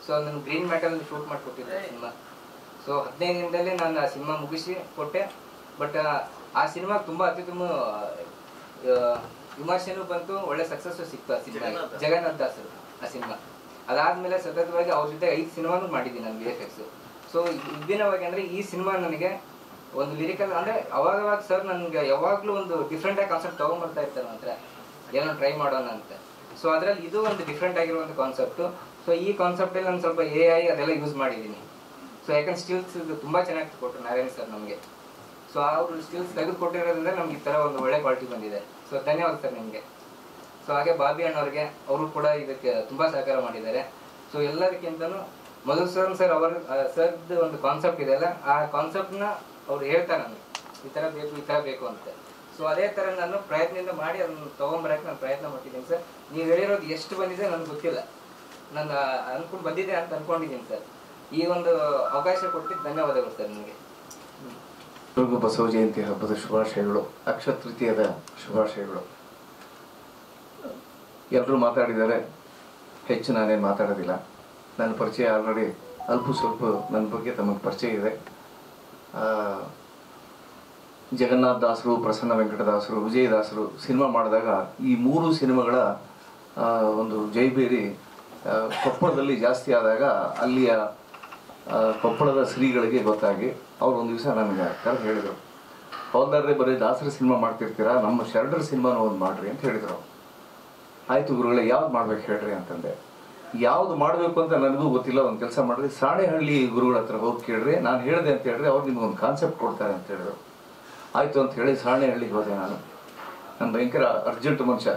F: ಸೊ ನಾನು ಗ್ರೀನ್ ಮ್ಯಾಟಲ್ಲಿ ಶೂಟ್ ಮಾಡಿಕೊಟ್ಟಿದ್ದೆ ಸಿನಿಮಾ. ಸೊ 15 ದಿನದಲ್ಲೇ ನಾನು ಆ ಸಿನಿಮಾ ಮುಗಿಸಿ ಕೊಟ್ಟೆ. ಬಟ್ ಆ ಸಿನಿಮಾ ತುಂಬ ಅತ್ಯುತ್ತಮ ವಿಮರ್ಶೆನೂ ಬಂತು, ಒಳ್ಳೆ ಸಕ್ಸಸ್ಸು ಸಿಕ್ತು ಆ ಸಿನಿಮಾ. ಜಗನ್ನಾಥ್ ದಾಸರು ಆ ಸಿನಿಮಾ. ಅದಾದಮೇಲೆ ಸತತವಾಗಿ ಅವ್ರ ಜೊತೆ 5 ಸಿನಿಮಾನು ಮಾಡಿದ್ದೀನಿ ನಾನು VFX. ಸೊ ವಿಭಿನ್ನವಾಗಿ ಅಂದರೆ ಈ ಸಿನಿಮಾ ನನಗೆ ಒಂದು ಲಿರಿಕಲ್ ಅಂದರೆ ಅವಾಗವಾಗ ಸರ್ ನನಗೆ ಯಾವಾಗಲೂ ಒಂದು ಡಿಫ್ರೆಂಟಾಗಿ ಕಾನ್ಸೆಪ್ಟ್ ತೊಗೊಂಬರ್ತಾ ಇರ್ತಾರೆ ನಂತರ ಏನೋ ಟ್ರೈ ಮಾಡೋಣ ಅಂತ. ಸೊ ಅದರಲ್ಲಿ ಇದು ಒಂದು ಡಿಫ್ರೆಂಟ್ ಆಗಿರುವಂಥ ಕಾನ್ಸೆಪ್ಟು. ಸೊ ಈ ಕಾನ್ಸೆಪ್ಟಲ್ಲಿ ನಾನು ಸ್ವಲ್ಪ AI ಅದೆಲ್ಲ ಯೂಸ್ ಮಾಡಿದ್ದೀನಿ. ಸೊ ಯಾಕಂದ್ರೆ ಸ್ಟಿಲ್ಸ್ ತುಂಬ ಚೆನ್ನಾಗಿ ಕೊಟ್ಟರು ನಾರಾಯಣ್ ಸರ್ ನಮಗೆ. ಸೊ ಅವರು ಸ್ಟಿಲ್ಸ್ ತೆಗೆದು ಕೊಟ್ಟಿರೋದ್ರಿಂದ ನಮ್ಗೆ ಈ ಥರ ಒಂದು ಒಳ್ಳೆ ಕ್ವಾಲಿಟಿ ಬಂದಿದೆ. ಸೊ ಧನ್ಯವಾದ ಸರ್ ನಿಮಗೆ. ಸೊ ಹಾಗೆ ಬಾಬಿ ಅಣ್ಣವ್ರಿಗೆ, ಅವರು ಕೂಡ ಇದಕ್ಕೆ ತುಂಬ ಸಹಕಾರ ಮಾಡಿದ್ದಾರೆ. ಸೊ ಎಲ್ಲದಕ್ಕಿಂತನೂ ಮಧುಸೂದನ್ ಸರ್ ಅವರ ಸರ್ದು ಒಂದು ಕಾನ್ಸೆಪ್ಟ್ ಇದೆಯಲ್ಲ, ಆ ಕಾನ್ಸೆಪ್ಟ್ನ ಅವ್ರು ಹೇಳ್ತಾರೆ ನನಗೆ ಈ ಥರ ಬೇಕು, ಈ ಥರ ಬೇಕು ಅಂತ. ಸೊ ಅದೇ ಥರ ನಾನು ಪ್ರಯತ್ನದಿಂದ ಮಾಡಿ ಅದನ್ನು ತೊಗೊಂಬರಕ್ಕೆ ನಾನು ಪ್ರಯತ್ನ ಮಾಡ್ತಿದ್ದೀನಿ ಸರ್. ನೀವು ಹೇಳಿರೋದು ಎಷ್ಟು ಬಂದಿದೆ ನನಗೆ ಗೊತ್ತಿಲ್ಲ, ನಾನು ಅನ್ಕೊಂಡು ಬಂದಿದೆ ಅಂತ ಅಂದ್ಕೊಂಡಿದ್ದೀನಿ ಸರ್. ಈ ಒಂದು ಅವಕಾಶ ಕೊಟ್ಟಿದ್ದು ಧನ್ಯವಾದಗಳು ಸರ್ ನಿಮಗೆ.
A: ಎಲ್ರಿಗೂ ಬಸವ ಜಯಂತಿ ಹಬ್ಬದ ಶುಭಾಶಯಗಳು, ಅಕ್ಷಯ ತೃತೀಯದ ಶುಭಾಶಯಗಳು. ಎಲ್ಲರೂ ಮಾತಾಡಿದ್ದಾರೆ, ಹೆಚ್ಚು ನಾನೇನು ಮಾತಾಡೋದಿಲ್ಲ. ನನ್ನ ಪರಿಚಯ ಆಲ್ರೆಡಿ ಅಲ್ಪ ಸ್ವಲ್ಪ ನನ್ನ ಬಗ್ಗೆ ತಮಗೆ ಪರಿಚಯ ಇದೆ. ಜಗನ್ನಾಥ್ ದಾಸರು, ಪ್ರಸನ್ನ ವೆಂಕಟದಾಸರು, ವಿಜಯದಾಸರು ಸಿನಿಮಾ ಮಾಡಿದಾಗ ಈ 3 ಸಿನಿಮಾಗಳ ಒಂದು ಜೈಬೇರಿ ಕೊಪ್ಪಳದಲ್ಲಿ ಜಾಸ್ತಿ ಆದಾಗ ಅಲ್ಲಿಯ ಕೊಪ್ಪಳದ ಶ್ರೀಗಳಿಗೆ ಗೊತ್ತಾಗಿ ಅವ್ರು ಒಂದು ದಿವಸ ನನಗೆ ಕರೆದು ಹೇಳಿದರು, ಹೌದಾದ್ರೆ ಬರೀ ದಾಸರ ಸಿನಿಮಾ ಮಾಡ್ತಿರ್ತೀರಾ, ನಮ್ಮ ಶರಣರ ಸಿನಿಮಾನ ಒಂದು ಮಾಡಿರಿ ಅಂತ ಹೇಳಿದರು. ಆಯಿತು ಗುರುಗಳೇ, ಯಾವ್ದು ಮಾಡ್ಬೇಕು ಹೇಳ್ರಿ ಅಂತಂದೆ. ಯಾವ್ದು ಮಾಡಬೇಕು ಅಂತ ನನಗೂ ಗೊತ್ತಿಲ್ಲ, ಒಂದು ಕೆಲಸ ಮಾಡಿರಿ, ಸಾಣೆಹಳ್ಳಿ ಗುರುಗಳ ಹತ್ರ ಹೋಗಿ ಕೇಳ್ರಿ, ನಾನು ಹೇಳಿದೆ ಅಂತ ಹೇಳ್ರಿ, ಅವ್ರು ನಿಮ್ಗೊಂದು ಕಾನ್ಸೆಪ್ಟ್ ಕೊಡ್ತಾರೆ ಅಂತ ಹೇಳಿದ್ರು. ಆಯಿತು ಅಂತ ಹೇಳಿ ಸಾಣೆಹಳ್ಳಿಗೆ ಹೋದೆ. ನಾನು ಭಯಂಕರ ಅರ್ಜೆಂಟ್ ಮನುಷ್ಯ.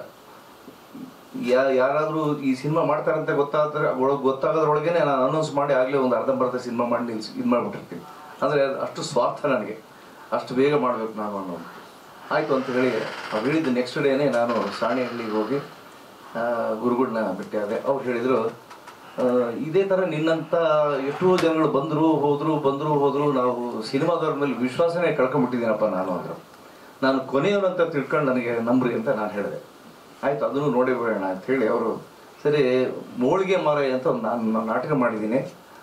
A: ಯಾರಾದರೂ ಈ ಸಿನಿಮಾ ಮಾಡ್ತಾರಂತ ಗೊತ್ತಾಗೋದ್ರೊಳಗೆ ನಾನು ಅನೌನ್ಸ್ ಮಾಡಿ ಆಗಲೇ ಒಂದು ಅರ್ಧಂಬರ್ಧ ಸಿನಿಮಾ ಮಾಡಿ ಇದು ಮಾಡಿಬಿಟ್ಟಿರ್ತೀನಿ. ಅಂದರೆ ಅಷ್ಟು ಸ್ವಾರ್ಥ ನನಗೆ, ಅಷ್ಟು ಬೇಗ ಮಾಡಬೇಕು ನಾನು ಅನ್ನೋದು. ಆಯಿತು ಅಂತ ಹೇಳಿ ಅವ್ರು ಹೇಳಿದ್ದು ನೆಕ್ಸ್ಟ್ ಡೇನೇ ನಾನು ಸಾಣೆಹಳ್ಳಿಗೆ ಹೋಗಿ ಗುರುಗಳನ್ನ ಭೇಟಿಯಾದೆ. ಅವ್ರು ಹೇಳಿದರು, ಇದೇ ಥರ ನಿನ್ನಂಥ ಎಷ್ಟೋ ಜನಗಳು ಬಂದರು ಹೋದರು, ನಾವು ಸಿನಿಮಾದವ್ರ ಮೇಲೆ ವಿಶ್ವಾಸನೇ ಕಳ್ಕೊಂಬಿಟ್ಟಿದ್ದೀನಪ್ಪ ನಾನು ಅಂದರು. ನಾನು ಕೊನೆಯವರಂತ ತಿಳ್ಕೊಂಡು ನನಗೆ ನಂಬ್ರಿ ಅಂತ ನಾನು ಹೇಳಿದೆ. ಆಯಿತು, ಅದನ್ನು ನೋಡಿ ಬಿಡೋಣ ಅಂಥೇಳಿ ಅವರು, ಸರಿ ಮೋಳಿಗೆ ಮಾರಾಯ ಅಂತ ಒಂದು ನಾನು ನಾಟಕ ಮಾಡಿದ್ದೀನಿ,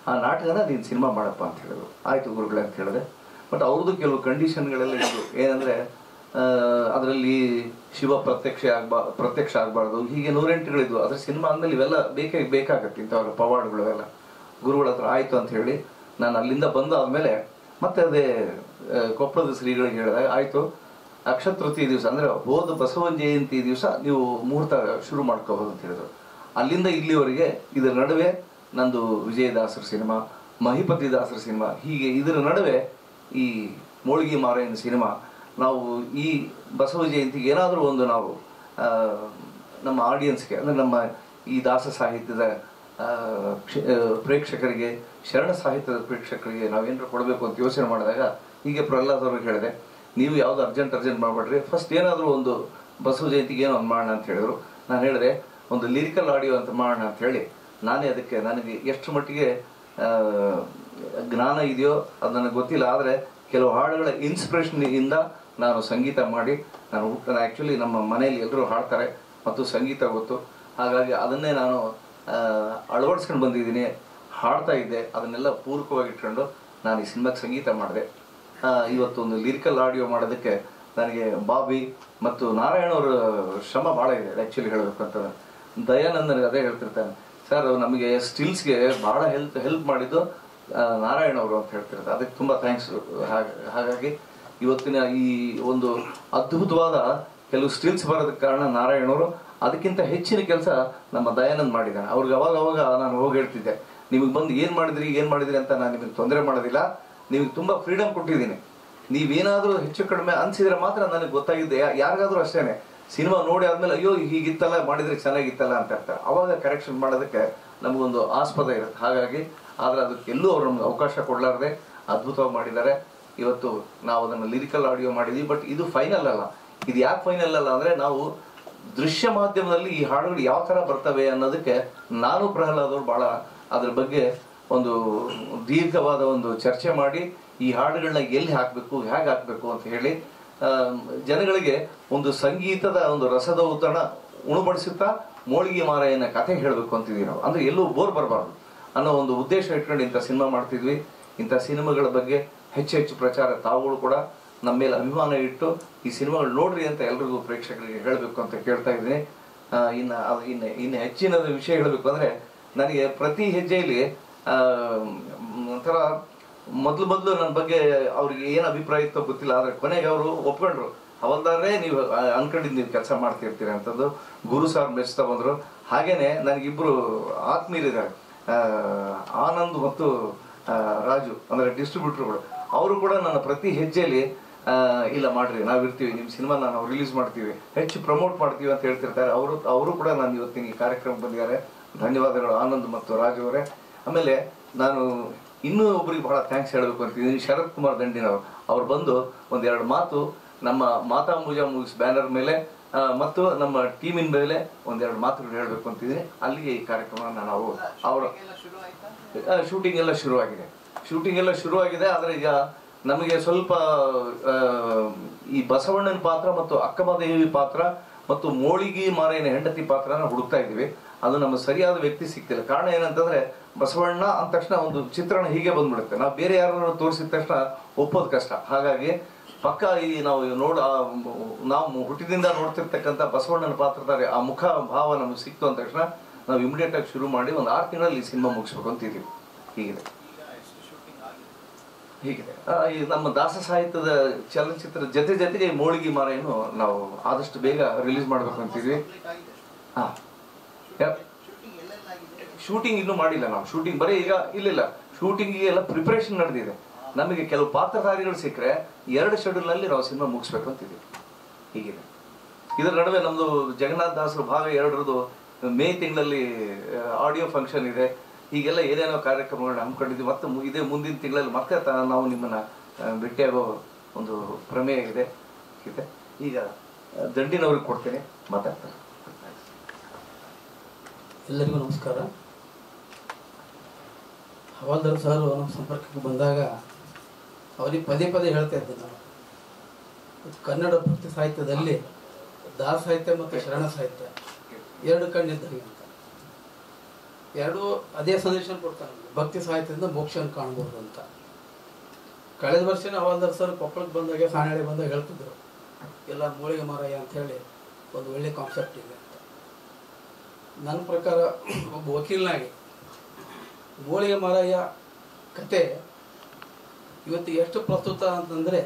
A: ಆ ನಾಟಕನ ನೀನು ಸಿನಿಮಾ ಮಾಡಪ್ಪ ಅಂತ ಹೇಳಿದ್ರು. ಆಯಿತು ಗುರುಗಳೇ ಅಂತ ಹೇಳಿದೆ. ಬಟ್ ಅವ್ರದ್ದು ಕೆಲವು ಕಂಡೀಷನ್ಗಳೆಲ್ಲ ಇತ್ತು. ಏನಂದರೆ ಅದರಲ್ಲಿ ಶಿವ ಪ್ರತ್ಯಕ್ಷ ಆಗಬಾರ್ದು, ಹೀಗೆ 108ಗಳಿದ್ವು. ಅದ್ರ ಸಿನಿಮಾ ಅಂದಮೇಲೆ ಇವೆಲ್ಲ ಬೇಕಾಗತ್ತೆ, ಇಂಥವೆಲ್ಲ ಪವಾಡಗಳು ಎಲ್ಲ. ಗುರುಗಳ ಹತ್ರ ಆಯಿತು ಅಂತ ಹೇಳಿ ನಾನು ಅಲ್ಲಿಂದ ಬಂದು ಆದಮೇಲೆ ಮತ್ತೆ ಅದೇ ಕೊಪ್ಪಳದ ಶ್ರೀಗಳಿಗೆ ಹೇಳಿದಾಗ, ಆಯಿತು ಅಕ್ಷಯ ತೃತೀಯ ದಿವಸ ಅಂದರೆ ಹೋದ ಬಸವನ ಜಯಂತಿ ದಿವಸ ನೀವು ಮುಹೂರ್ತ ಶುರು ಮಾಡ್ಕೋಬೋದು ಅಂತ ಹೇಳಿದ್ರು. ಅಲ್ಲಿಂದ ಇಲ್ಲಿವರೆಗೆ ಇದರ ನಡುವೆ ನಂದು ವಿಜಯದಾಸರ ಸಿನಿಮಾ, ಮಹಿಪತಿ ದಾಸರ ಸಿನಿಮಾ, ಹೀಗೆ ಇದರ ನಡುವೆ ಈ ಮೋಳಿಗೆ ಮಾರಾಯನ ಸಿನಿಮಾ. ನಾವು ಈ ಬಸವ ಜಯಂತಿಗೆ ಏನಾದರೂ ಒಂದು ನಾವು ನಮ್ಮ ಆಡಿಯನ್ಸ್ಗೆ, ಅಂದರೆ ನಮ್ಮ ಈ ದಾಸ ಸಾಹಿತ್ಯದ ಪ್ರೇಕ್ಷಕರಿಗೆ, ಶರಣ ಸಾಹಿತ್ಯದ ಪ್ರೇಕ್ಷಕರಿಗೆ ನಾವೇನಾರು ಕೊಡಬೇಕು ಅಂತ ಯೋಚನೆ ಮಾಡಿದಾಗ ಹೀಗೆ ಪ್ರಹ್ಲಾದ್ ಅವ್ರಿಗೆ ಹೇಳಿದೆ, ನೀವು ಯಾವುದು ಅರ್ಜೆಂಟ್ ಮಾಡಬೇಡ್ರಿ, ಫಸ್ಟ್ ಏನಾದರೂ ಒಂದು ಬಸವ ಜಯಂತಿಗೆ ಏನೋ ಒಂದು ಮಾಡೋಣ ಅಂತ ಹೇಳಿದ್ರು. ನಾನು ಹೇಳಿದೆ, ಒಂದು ಲಿರಿಕಲ್ ಆಡಿಯೋ ಅಂತ ಮಾಡೋಣ ಅಂತ ಹೇಳಿ ನಾನೇ ಅದಕ್ಕೆ ನನಗೆ ಎಷ್ಟು ಮಟ್ಟಿಗೆ ಜ್ಞಾನ ಇದೆಯೋ ಅದು ನನಗೆ ಗೊತ್ತಿಲ್ಲ, ಆದರೆ ಕೆಲವು ಹಾಡುಗಳ ಇನ್ಸ್ಪಿರೇಷನಿಂದ ನಾನು ಸಂಗೀತ ಮಾಡಿ ನಾನು ಆ್ಯಕ್ಚುಲಿ ನಮ್ಮ ಮನೆಯಲ್ಲಿ ಎಲ್ಲರೂ ಹಾಡ್ತಾರೆ ಮತ್ತು ಸಂಗೀತ ಗೊತ್ತು, ಹಾಗಾಗಿ ಅದನ್ನೇ ನಾನು ಅಳವಡಿಸ್ಕೊಂಡು ಬಂದಿದ್ದೀನಿ, ಹಾಡ್ತಾ ಇದ್ದೆ. ಅದನ್ನೆಲ್ಲ ಪೂರಕವಾಗಿ ಇಟ್ಕೊಂಡು
G: ನಾನು ಈ ಸಿನಿಮಾಕ್ಕೆ ಸಂಗೀತ ಮಾಡಿದೆ. ಇವತ್ತೊಂದು ಲಿರಿಕಲ್ ಆಡಿಯೋ ಮಾಡೋದಕ್ಕೆ ನನಗೆ ಬಾಬಿ ಮತ್ತು ನಾರಾಯಣ ಅವರ ಶ್ರಮ ಭಾಳ ಇದೆ ಆ್ಯಕ್ಚುಲಿ ಹೇಳಬೇಕು ಅಂತಂದ್ರೆ. ದಯಾನಂದ್ ನನಗೆ ಅದೇ ಹೇಳ್ತಿರ್ತಾನೆ, ಸರ್ ನಮಗೆ ಸ್ಟಿಲ್ಸ್ಗೆ ಭಾಳ ಹೆಲ್ಪ್ ಮಾಡಿದ್ದು ನಾರಾಯಣ ಅವರು ಅಂತ ಹೇಳ್ತಿರ್ತಾರೆ. ಅದಕ್ಕೆ ತುಂಬ ಥ್ಯಾಂಕ್ಸ್. ಹಾಗಾಗಿ ಇವತ್ತಿನ ಈ ಒಂದು ಅದ್ಭುತವಾದ ಕೆಲವು ಸ್ಟಿಲ್ಸ್ ಬರೋದಕ್ಕೆ ಕಾರಣ ನಾರಾಯಣವರು. ಅದಕ್ಕಿಂತ ಹೆಚ್ಚಿನ ಕೆಲಸ ನಮ್ಮ ದಯಾನಂದ್ ಮಾಡಿದ್ದಾನೆ. ಅವ್ರಿಗೆ ಅವಾಗ ನಾನು ಹೋಗಿ ಹೇಳ್ತಿದ್ದೆ, ನಿಮಗೆ ಬಂದು ಏನು ಮಾಡಿದ್ರಿ ಅಂತ ನಾನು ನಿಮಗೆ ತೊಂದರೆ ಮಾಡೋದಿಲ್ಲ, ನಿಮಗೆ ತುಂಬ ಫ್ರೀಡಮ್ ಕೊಟ್ಟಿದ್ದೀನಿ, ನೀವೇನಾದರೂ ಹೆಚ್ಚು ಕಡಿಮೆ ಅನಿಸಿದ್ರೆ ಮಾತ್ರ ನನಗೆ ಗೊತ್ತಾಗಿದ್ದೆ. ಯಾರಿಗಾದ್ರೂ ಅಷ್ಟೇ ಸಿನಿಮಾ ನೋಡಿ ಆದ್ಮೇಲೆ ಅಯ್ಯೋ ಹೀಗಿತ್ತಲ್ಲ ಮಾಡಿದ್ರೆ ಚೆನ್ನಾಗಿತ್ತಲ್ಲ ಅಂತ ಇರ್ತಾರೆ. ಅವಾಗ ಕರೆಕ್ಷನ್ ಮಾಡೋದಕ್ಕೆ ನಮಗೊಂದು ಆಸ್ಪದ ಇರುತ್ತೆ. ಹಾಗಾಗಿ ಆದರೆ ಅದಕ್ಕೆ ಎಲ್ಲೂ ಅವ್ರು ನಮ್ಗೆ ಅವಕಾಶ ಕೊಡಲಾರ್ದೆ ಅದ್ಭುತವಾಗಿ ಮಾಡಿದ್ದಾರೆ. ಇವತ್ತು ನಾವು ಅದನ್ನು ಲಿರಿಕಲ್ ಆಡಿಯೋ ಮಾಡಿದ್ವಿ. ಬಟ್ ಇದು ಫೈನಲ್ ಅಲ್ಲ. ಇದು ಯಾಕೆ ಫೈನಲ್ ಅಲ್ಲ ಅಂದರೆ, ನಾವು ದೃಶ್ಯ ಮಾಧ್ಯಮದಲ್ಲಿ ಈ ಹಾಡುಗಳು ಯಾವ ಥರ ಬರ್ತವೆ ಅನ್ನೋದಕ್ಕೆ ನಾನು ಪ್ರಹ್ಲಾದ್ ಅವರು ಭಾಳ ಅದ್ರ ಬಗ್ಗೆ ಒಂದು ದೀರ್ಘವಾದ ಒಂದು ಚರ್ಚೆ ಮಾಡಿ ಈ ಹಾಡುಗಳನ್ನ ಎಲ್ಲಿ ಹಾಕಬೇಕು, ಹೇಗೆ ಹಾಕಬೇಕು ಅಂತ ಹೇಳಿ ಜನಗಳಿಗೆ ಒಂದು ಸಂಗೀತದ ಒಂದು ರಸದ ಔತಣ ಉಣಬಡಿಸುತ್ತಾ ಮೋಳಿಗೆ ಮಾರಾಯನ ಕಥೆ ಹೇಳಬೇಕು ಅಂತಿದ್ವಿ ನಾವು. ಅಂದರೆ ಎಲ್ಲೂ ಬೋರ್ ಬರಬಾರ್ದು ಅನ್ನೋ ಒಂದು ಉದ್ದೇಶ ಇಟ್ಕೊಂಡು ಇಂಥ ಸಿನಿಮಾ ಮಾಡ್ತಿದ್ವಿ. ಇಂಥ ಸಿನಿಮಾಗಳ ಬಗ್ಗೆ ಹೆಚ್ಚು ಪ್ರಚಾರ ತಾವುಗಳು ಕೂಡ ನಮ್ಮ ಮೇಲೆ ಅಭಿಮಾನ ಇಟ್ಟು ಈ ಸಿನಿಮಾಗಳು ನೋಡ್ರಿ ಅಂತ ಎಲ್ರಿಗೂ ಪ್ರೇಕ್ಷಕರಿಗೆ ಹೇಳಬೇಕು ಅಂತ ಕೇಳ್ತಾ ಇದ್ದೀನಿ. ಇನ್ನು ಹೆಚ್ಚಿನ ವಿಷಯ ಹೇಳಬೇಕು ಅಂದರೆ, ನನಗೆ ಪ್ರತಿ ಹೆಜ್ಜೆಯಲ್ಲಿ ಒಂಥರ ಮೊದಲು ನನ್ನ ಬಗ್ಗೆ ಅವ್ರಿಗೆ ಏನು ಅಭಿಪ್ರಾಯ ಇತ್ತೋ ಗೊತ್ತಿಲ್ಲ, ಆದರೆ ಕೊನೆಗೆ ಅವರು ಒಪ್ಕೊಂಡ್ರು. ಹವಲ್ದಾರೇ ನೀವು ಅನ್ಕೊಂಡಿದ್ದು ನೀವು ಕೆಲಸ ಮಾಡ್ತಿರ್ತೀರಿ ಅಂತಂದು ಗುರು ಸಾರ್ ಮೆಚ್ತಾ ಬಂದರು. ಹಾಗೇನೆ ನನಗಿಬ್ಬರು ಆತ್ಮೀಯರಿದ್ದಾರೆ, ಆನಂದ್ ಮತ್ತು ರಾಜು, ಅಂದರೆ ಡಿಸ್ಟ್ರಿಬ್ಯೂಟರ್ಗಳು. ಅವರು ಕೂಡ ನನ್ನ ಪ್ರತಿ ಹೆಜ್ಜೆಯಲ್ಲಿ ಇಲ್ಲ ಮಾಡ್ರಿ, ನಾವಿರ್ತೀವಿ, ನಿಮ್ಮ ಸಿನಿಮಾನ ನಾವು ರಿಲೀಸ್ ಮಾಡ್ತೀವಿ, ಹೆಚ್ಚು ಪ್ರಮೋಟ್ ಮಾಡ್ತೀವಿ ಅಂತ ಹೇಳ್ತಿರ್ತಾರೆ. ಅವರು ಕೂಡ ನಾನು ಇವತ್ತಿನ ಈ ಕಾರ್ಯಕ್ರಮ ಬಂದಿದ್ದಾರೆ. ಧನ್ಯವಾದಗಳು ಆನಂದ್ ಮತ್ತು ರಾಜು ಅವರೇ. ಆಮೇಲೆ ನಾನು ಇನ್ನೂ ಒಬ್ಬರಿಗೆ ಬಹಳ ಥ್ಯಾಂಕ್ಸ್ ಹೇಳಬೇಕು ಅಂತಿದ್ದೀನಿ, ಶರತ್ ಕುಮಾರ್ ದಂಡಿನವರು. ಅವ್ರು ಬಂದು ಒಂದೆರಡು ಮಾತು ನಮ್ಮ ಮಾತಾಂಬುಜ ಮೂವೀಸ್ ಬ್ಯಾನರ್ ಮೇಲೆ ಮತ್ತು ನಮ್ಮ ಟೀಮಿನ ಮೇಲೆ ಒಂದೆರಡು ಮಾತುಗಳು ಹೇಳಬೇಕು ಅಂತಿದ್ದೀನಿ. ಅಲ್ಲಿಗೆ ಈ ಕಾರ್ಯಕ್ರಮ ನಾವು ಶೂಟಿಂಗ್ ಎಲ್ಲ ಶುರುವಾಗಿದೆ. ಆದರೆ ಈಗ ನಮಗೆ ಸ್ವಲ್ಪ ಈ ಬಸವಣ್ಣನ ಪಾತ್ರ ಮತ್ತು ಅಕ್ಕಮಹಾದೇವಿ ಪಾತ್ರ ಮತ್ತು ಮೋಳಿಗೆ ಮಾರಾಯನ ಹೆಂಡತಿ ಪಾತ್ರನ ಹುಡುಕ್ತಾ ಇದ್ದೀವಿ. ಅದು ನಮಗೆ ಸರಿಯಾದ ವ್ಯಕ್ತಿ ಸಿಗ್ತಿಲ್ಲ. ಕಾರಣ ಏನಂತಂದ್ರೆ, ಬಸವಣ್ಣ ಅಂದ ತಕ್ಷಣ ಒಂದು ಚಿತ್ರಣ ಹೀಗೆ ಬಂದ್ಬಿಡುತ್ತೆ, ನಾವು ಬೇರೆ ಯಾರು ತೋರಿಸಿದ ತಕ್ಷಣ ಒಪ್ಪೋದು ಕಷ್ಟ. ಹಾಗಾಗಿ ಪಕ್ಕ ಈ ನಾವು ಹುಟ್ಟಿದಿಂದ ನೋಡ್ತಿರ್ತಕ್ಕಂಥ ಬಸವಣ್ಣನ ಪಾತ್ರಧಾರಿ ಆ ಮುಖ ಭಾವ ನಮಗೆ ಸಿಕ್ತು ಅಂದ ತಕ್ಷಣ ನಾವು ಇಮಿಡಿಯೇಟ್ ಆಗಿ ಶುರು ಮಾಡಿ 1 6 ತಿಂಗಳಲ್ಲಿ ಈ ಸಿನಿಮಾ ಮುಗಿಸ್ಬೇಕು ಅಂತಿದ್ದೀವಿ. ಹೀಗಿದೆ ಈ ನಮ್ಮ ದಾಸ ಸಾಹಿತ್ಯದ ಚಲನಚಿತ್ರ ಜೊತೆಗೆ ಮೋಳಿಗೆ ಮಾರಾಯನು ನಾವು ಆದಷ್ಟು ಬೇಗ ರಿಲೀಸ್ ಮಾಡ್ಬೇಕು ಅಂತಿದ್ವಿ. ಶೂಟಿಂಗ್ ಇನ್ನೂ ಮಾಡಿಲ್ಲ ನಾವು. ಶೂಟಿಂಗ್ ಬರೀ ಈಗ ಇಲ್ಲ, ಶೂಟಿಂಗಿಗೆ ಎಲ್ಲ ಪ್ರಿಪರೇಷನ್ ನಡೆದಿದೆ. ನಮಗೆ ಕೆಲವು ಪಾತ್ರಧಾರಿಗಳು ಸಿಕ್ಕರೆ 2 ಶೆಡ್ಯೂಲ್ನಲ್ಲಿ ನಾವು ಸಿನಿಮಾ ಮುಗಿಸ್ಬೇಕು ಅಂತಿದ್ದೀವಿ. ಹೀಗಿದೆ. ಇದರ ನಡುವೆ ನಮ್ಮದು ಜಗನ್ನಾಥ ದಾಸರು ಭಾಗ 2 ಮೇ ತಿಂಗಳಲ್ಲಿ ಆಡಿಯೋ ಫಂಕ್ಷನ್ ಇದೆ. ಹೀಗೆಲ್ಲ ಏನೇನೋ ಕಾರ್ಯಕ್ರಮಗಳನ್ನ ಹಮ್ಮಿಕೊಂಡಿದ್ವಿ. ಮತ್ತೆ ಇದೇ ಮುಂದಿನ ತಿಂಗಳಲ್ಲಿ ಮತ್ತೆ ನಾವು ನಿಮ್ಮನ್ನ ಭೇಟಿಯಾಗೋ ಒಂದು ಪ್ರಮೇಯ ಇದೆ. ಈಗ ದಂಡಿನವ್ರಿಗೆ ಕೊಡ್ತೇನೆ, ಮಾತಾಡ್ತಾರೆ.
E: ಎಲ್ಲರಿಗೂ ನಮಸ್ಕಾರ. ಹವಾಲ್ದಾರ್ ಸರ್ ನಮ್ಮ ಸಂಪರ್ಕಕ್ಕೆ ಬಂದಾಗ ಅವರಿಗೆ ಪದೇ ಹೇಳ್ತಾ ಇದ್ದೆ ನಾನು, ಕನ್ನಡ ಭಕ್ತಿ ಸಾಹಿತ್ಯದಲ್ಲಿ ದಾಸ ಸಾಹಿತ್ಯ ಮತ್ತು ಶರಣ ಸಾಹಿತ್ಯ 2 ಕಣ್ಣಿದ್ದಂಗೆ ಅಂತ. 2 ಅದೇ ಸಂದೇಶ ಕೊಡ್ತಾನೆ, ಭಕ್ತಿ ಸಾಹಿತ್ಯದಿಂದ ಮೋಕ್ಷವನ್ನು ಕಾಣ್ಬೋದು ಅಂತ. ಕಳೆದ ವರ್ಷನೇ ಹವಾಲ್ದಾರ್ ಸರ್ ಕೊಪ್ಪಳಕ್ಕೆ ಬಂದಾಗ, ಸಾಣೆ ಬಂದಾಗ ಹೇಳ್ತಿದ್ರು, ಎಲ್ಲ ಮೋಳಿಗೆ ಮಾರಾಯ ಅಂತ ಹೇಳಿ ಒಂದು ಒಳ್ಳೆ ಕಾನ್ಸೆಪ್ಟ್ ಇದೆ ಅಂತ. ನನ್ನ ಪ್ರಕಾರ ಒಬ್ಬ ವಕೀಲನಾಗಿ ಮೋಳಿಗೆ ಮಾರಾಯ ಕತೆ ಇವತ್ತು ಎಷ್ಟು ಪ್ರಸ್ತುತ ಅಂತಂದರೆ,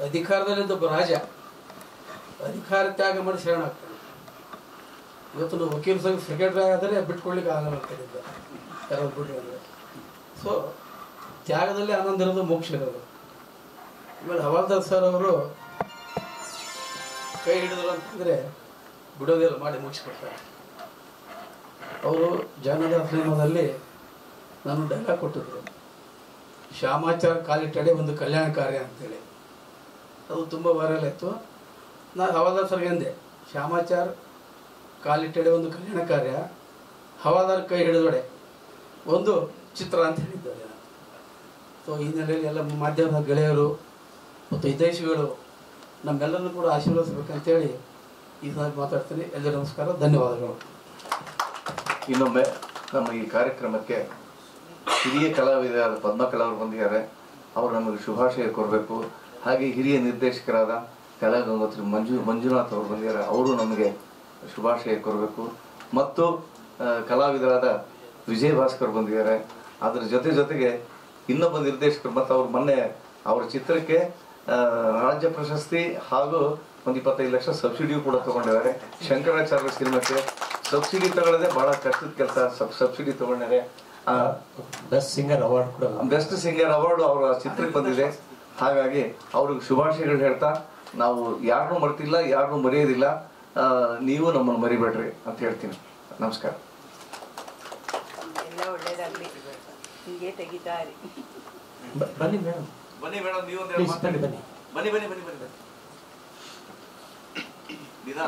E: ಅಧಿಕಾರದಲ್ಲಿದ್ದ ಒಬ್ಬ ರಾಜ ಅಧಿಕಾರ ತ್ಯಾಗ ಮಾಡಿ ಶರಣಾಗ್ತಾನೆ. ಇವತ್ತು ನಾವು ವಕೀಲ ಸಂಘ ಸೆಕ್ರೆಟರಿ ಆದರೆ ಬಿಟ್ಕೊಡ್ಲಿಕ್ಕೆ ಆಗಲ್ಲ ಅಂತ ಹೇಳಿದ್ದೆ, ಯಾರಾದ್ರು ಬಿಡ್ರಿ ಅಂದರೆ. ಸೊ ತ್ಯಾಗದಲ್ಲಿ ಆನಂದ ಇರೋದು, ಮೋಕ್ಷ ಇರೋದು. ಆಮೇಲೆ ಹವಾಲ್ದಾರ್ ಸರ್ ಅವರು ಕೈ ಹಿಡಿದ್ರು ಅಂತಂದರೆ ಬಿಡೋದೆಲ್ಲ ಮಾಡಿ ಮುಗಿಸ್ಕೊಡ್ತಾರೆ. ಅವರು ಜಗನ್ನಾಥ ಸಿನಿಮಾದಲ್ಲಿ ನಾನು ಡೈಲಾಗ್ ಕೊಟ್ಟಿದ್ರು, ಶ್ಯಾಮಾಚಾರ ಕಾಲಿಟ್ಟಡೆ ಒಂದು ಕಲ್ಯಾಣ ಕಾರ್ಯ ಅಂತೇಳಿ. ಅದು ತುಂಬ ವೈರಲ್ ಆಯಿತು. ನಾನು ಹವಾಲ್ದಾರ್ ಸರ್ಗೆ ಅಂದೆ, ಶ್ಯಾಮಾಚಾರ ಕಾಲಿಟ್ಟಡೆ ಒಂದು ಕಲ್ಯಾಣ ಕಾರ್ಯ, ಹವಾಲ್ದಾರ್ ಕೈ ಹಿಡಿದೊಡೆ ಒಂದು ಚಿತ್ರ ಅಂತ ಹೇಳಿದ್ದಾರೆ. ಸೊ ಈ ನೆಲೆಯಲ್ಲಿ ಎಲ್ಲ ಮಾಧ್ಯಮದ ಗೆಳೆಯರು ಮತ್ತು ಹಿತೈಷಿಗಳು ನಮ್ಮೆಲ್ಲರನ್ನು ಕೂಡ ಆಶೀರ್ವದಿಸಬೇಕಂತೇಳಿ ಈ ಸಲ ಮಾತಾಡ್ತೀನಿ. ಎಲ್ಲರಿಗೂ ನಮಸ್ಕಾರ, ಧನ್ಯವಾದಗಳು.
G: ಇನ್ನೊಮ್ಮೆ ನಮ್ಮ ಈ ಕಾರ್ಯಕ್ರಮಕ್ಕೆ ಹಿರಿಯ ಕಲಾವಿದರಾದ ಪದ್ಮಕಲಾ ಅವರು ಬಂದಿದ್ದಾರೆ, ಅವರು ನಮಗೆ ಶುಭಾಶಯ ಕೊಡಬೇಕು. ಹಾಗೆ ಹಿರಿಯ ನಿರ್ದೇಶಕರಾದ ಕಲಾ ಗಂಗೋತ್ರಿ ಮಂಜುನಾಥ್ ಅವರು ಬಂದಿದ್ದಾರೆ, ಅವರು ನಮಗೆ ಶುಭಾಶಯ ಕೊಡಬೇಕು. ಮತ್ತು ಕಲಾವಿದರಾದ ವಿಜಯ್ ಭಾಸ್ಕರ್ ಬಂದಿದ್ದಾರೆ. ಅದರ ಜೊತೆಗೆ ಇನ್ನೊಬ್ಬ ನಿರ್ದೇಶಕರು ಮತ್ತು ಅವ್ರು ಮೊನ್ನೆ ಅವ್ರ ಚಿತ್ರಕ್ಕೆ ರಾಜ್ಯ ಪ್ರಶಸ್ತಿ ಹಾಗೂ ಒಂದು 25 ಲಕ್ಷ ಸಬ್ಸಿಡಿಯೂ ಕೂಡ ತಗೊಂಡಿದ್ದಾರೆ. ಶಂಕರಾಚಾರ್ಯ ಸಿನಿಮಾಕ್ಕೆ ಸಬ್ಸಿಡಿ ತಗೊಳ್ಳೋದೇ ಬಹಳ ಕಷ್ಟದ ಕೆಲಸ. ಸಬ್ಸಿಡಿ ತಗೊಂಡಿದ್ದಾರೆ.
H: ಬೆಸ್ಟ್ ಸಿಂಗರ್ ಅವಾರ್ಡ್ ಕೂಡ,
G: ಬೆಸ್ಟ್ ಸಿಂಗರ್ ಅವಾರ್ಡ್ ಅವರ ಚಿತ್ರಕ್ಕೆ ಬಂದಿದೆ. ಹಾಗಾಗಿ ಅವ್ರಿಗೆ ಶುಭಾಶಯಗಳು ಹೇಳ್ತಾ, ನಾವು ಯಾರನ್ನೂ ಮರ್ತಿಲ್ಲ, ಯಾರನ್ನೂ ಮರೆಯೋದಿಲ್ಲ, ನೀವು ನಮ್ಮನ್ನು ಮರಿಬೇಡ್ರಿ ಅಂತ ಹೇಳ್ತೀನಿ. ನಮಸ್ಕಾರ.
I: ಎಲ್ಲ ಒಳ್ಳೇದಾಗ್ಲಿ, ಹೀಗೆ ತೆಗಿತಾರೆ.
H: ಬನ್ನಿ ಮೇಡಮ್,
G: ಬನ್ನಿ ಮೇಡಮ್, ನೀವು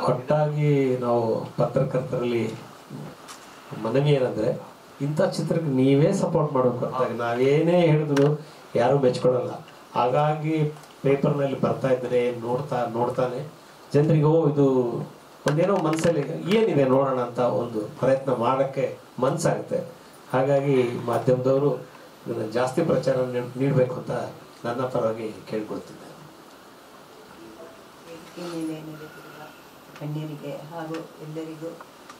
H: ಒಟ್ಟಾಗಿ ನಾವು ಪತ್ರಕರ್ತರಲ್ಲಿ ಮನವಿ ಏನಂದ್ರೆ, ಇಂಥ ಚಿತ್ರಕ್ಕೆ ನೀವೇ ಸಪೋರ್ಟ್ ಮಾಡಬೇಕು. ಹೊರತಾಗಿ ನಾವೇನೇ ಹೇಳಿದ್ರು ಯಾರು ಮೆಚ್ಕೊಳ್ಳಲ್ಲ. ಹಾಗಾಗಿ ಪೇಪರ್ನಲ್ಲಿ ಬರ್ತಾ ಇದ್ರೆ ನೋಡ್ತಾನೆ ಜನರಿಗೂ ಇದು ಒಂದೇನೋ ಮನಸ್ಸಲ್ಲಿ ಏನಿದೆ ನೋಡೋಣ ಅಂತ ಒಂದು ಪ್ರಯತ್ನ ಮಾಡೋಕ್ಕೆ ಮನಸ್ಸಾಗುತ್ತೆ. ಹಾಗಾಗಿ ಮಾಧ್ಯಮದವರು ಇದನ್ನು ಜಾಸ್ತಿ ಪ್ರಚಾರ ನೀಡಬೇಕು ಅಂತ ನನ್ನ ಪರವಾಗಿ ಕೇಳ್ಕೊಳ್ತಿದ್ದೆ.
I: ಗಣ್ಯರಿಗೆ ಹಾಗೂ ಎಲ್ಲರಿಗೂ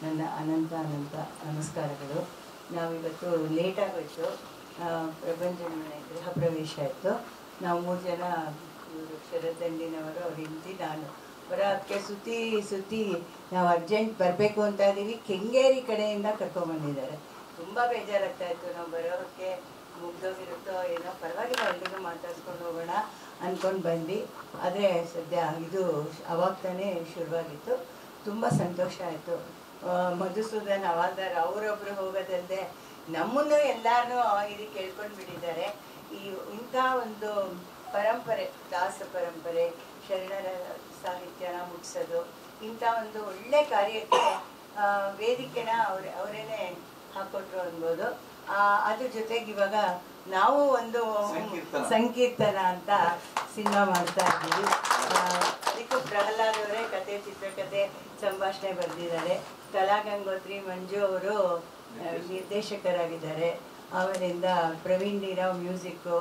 I: ನನ್ನ ಅನಂತ ನಮಸ್ಕಾರಗಳು. ನಾವಿವತ್ತು ಲೇಟಾಗೋಯ್ತು, ಪ್ರಪಂಚದ ಮನೆ ಗೃಹ ಪ್ರವೇಶ ಆಯಿತು. ನಾವು 3 ಜನ, ಇವರು ಶರದಂಡಿನವರು, ಅವ್ರ ಹಿಂದಿ, ನಾನು ಬರೋದಕ್ಕೆ ಸುತ್ತಿ ನಾವು ಅರ್ಜೆಂಟ್ ಬರಬೇಕು ಅಂತ ಇದ್ದೀವಿ. ಕೆಂಗೇರಿ ಕಡೆಯಿಂದ ಕರ್ಕೊಂಡ್ಬಂದಿದ್ದಾರೆ. ತುಂಬ ಬೇಜಾರಾಗ್ತಾ ಇತ್ತು. ನಾವು ಬರೋಕ್ಕೆ ಮುಗ್ದೋಗಿರುತ್ತೋ ಏನೋ, ಪರವಾಗಿಲ್ಲ ಎಲ್ರಿಗೂ ಮಾತಾಡ್ಸ್ಕೊಂಡು ಹೋಗೋಣ ಅಂದ್ಕೊಂಡು ಬಂದ್ವಿ. ಆದರೆ ಸದ್ಯ ಇದು ಅವಾಗ ತಾನೇ ಶುರುವಾಗಿತ್ತು. ತುಂಬ ಸಂತೋಷ ಆಯಿತು. ಮಧುಸೂದನ್ ಹವಾಲ್ದಾರ್ ಅವರೊಬ್ಬರು ಹೋಗೋದಲ್ಲದೆ ನಮ್ಮನ್ನು ಎಲ್ಲರೂ ಇದು ಕೇಳ್ಕೊಂಡು ಬಿಟ್ಟಿದ್ದಾರೆ. ಇಂಥ ಒಂದು ಪರಂಪರೆ, ದಾಸ ಪರಂಪರೆ, ಶರಣರ ಸಾಹಿತ್ಯನ ಮುಟ್ಸೋದು, ಇಂಥ ಒಂದು ಒಳ್ಳೆ ಕಾರ್ಯಕ್ಕೆ ವೇದಿಕೆನ ಅವರೇನೆ ಹಾಕೊಟ್ರು ಅನ್ಬೋದು. ಅದ್ರ ಜೊತೆಗೆ ಇವಾಗ ನಾವು ಒಂದು ಸಂಕೀರ್ತನ ಅಂತ ಸಿನಿಮಾ ಮಾಡ್ತಾ ಇದ್ದೀವಿ. ಅದಕ್ಕೂ ಪ್ರಹ್ಲಾದ್ ಅವರೇ ಕತೆ, ಚಿತ್ರಕಥೆ, ಸಂಭಾಷಣೆ ಬರೆದಿದ್ದಾರೆ. ಕಲಾ ಗಂಗೋತ್ರಿ ಮಂಜು ಅವರು ನಿರ್ದೇಶಕರಾಗಿದ್ದಾರೆ. ಅವರಿಂದ ಪ್ರವೀಣ್ ನೀರಾವ್ ಮ್ಯೂಸಿಕ್ಕು,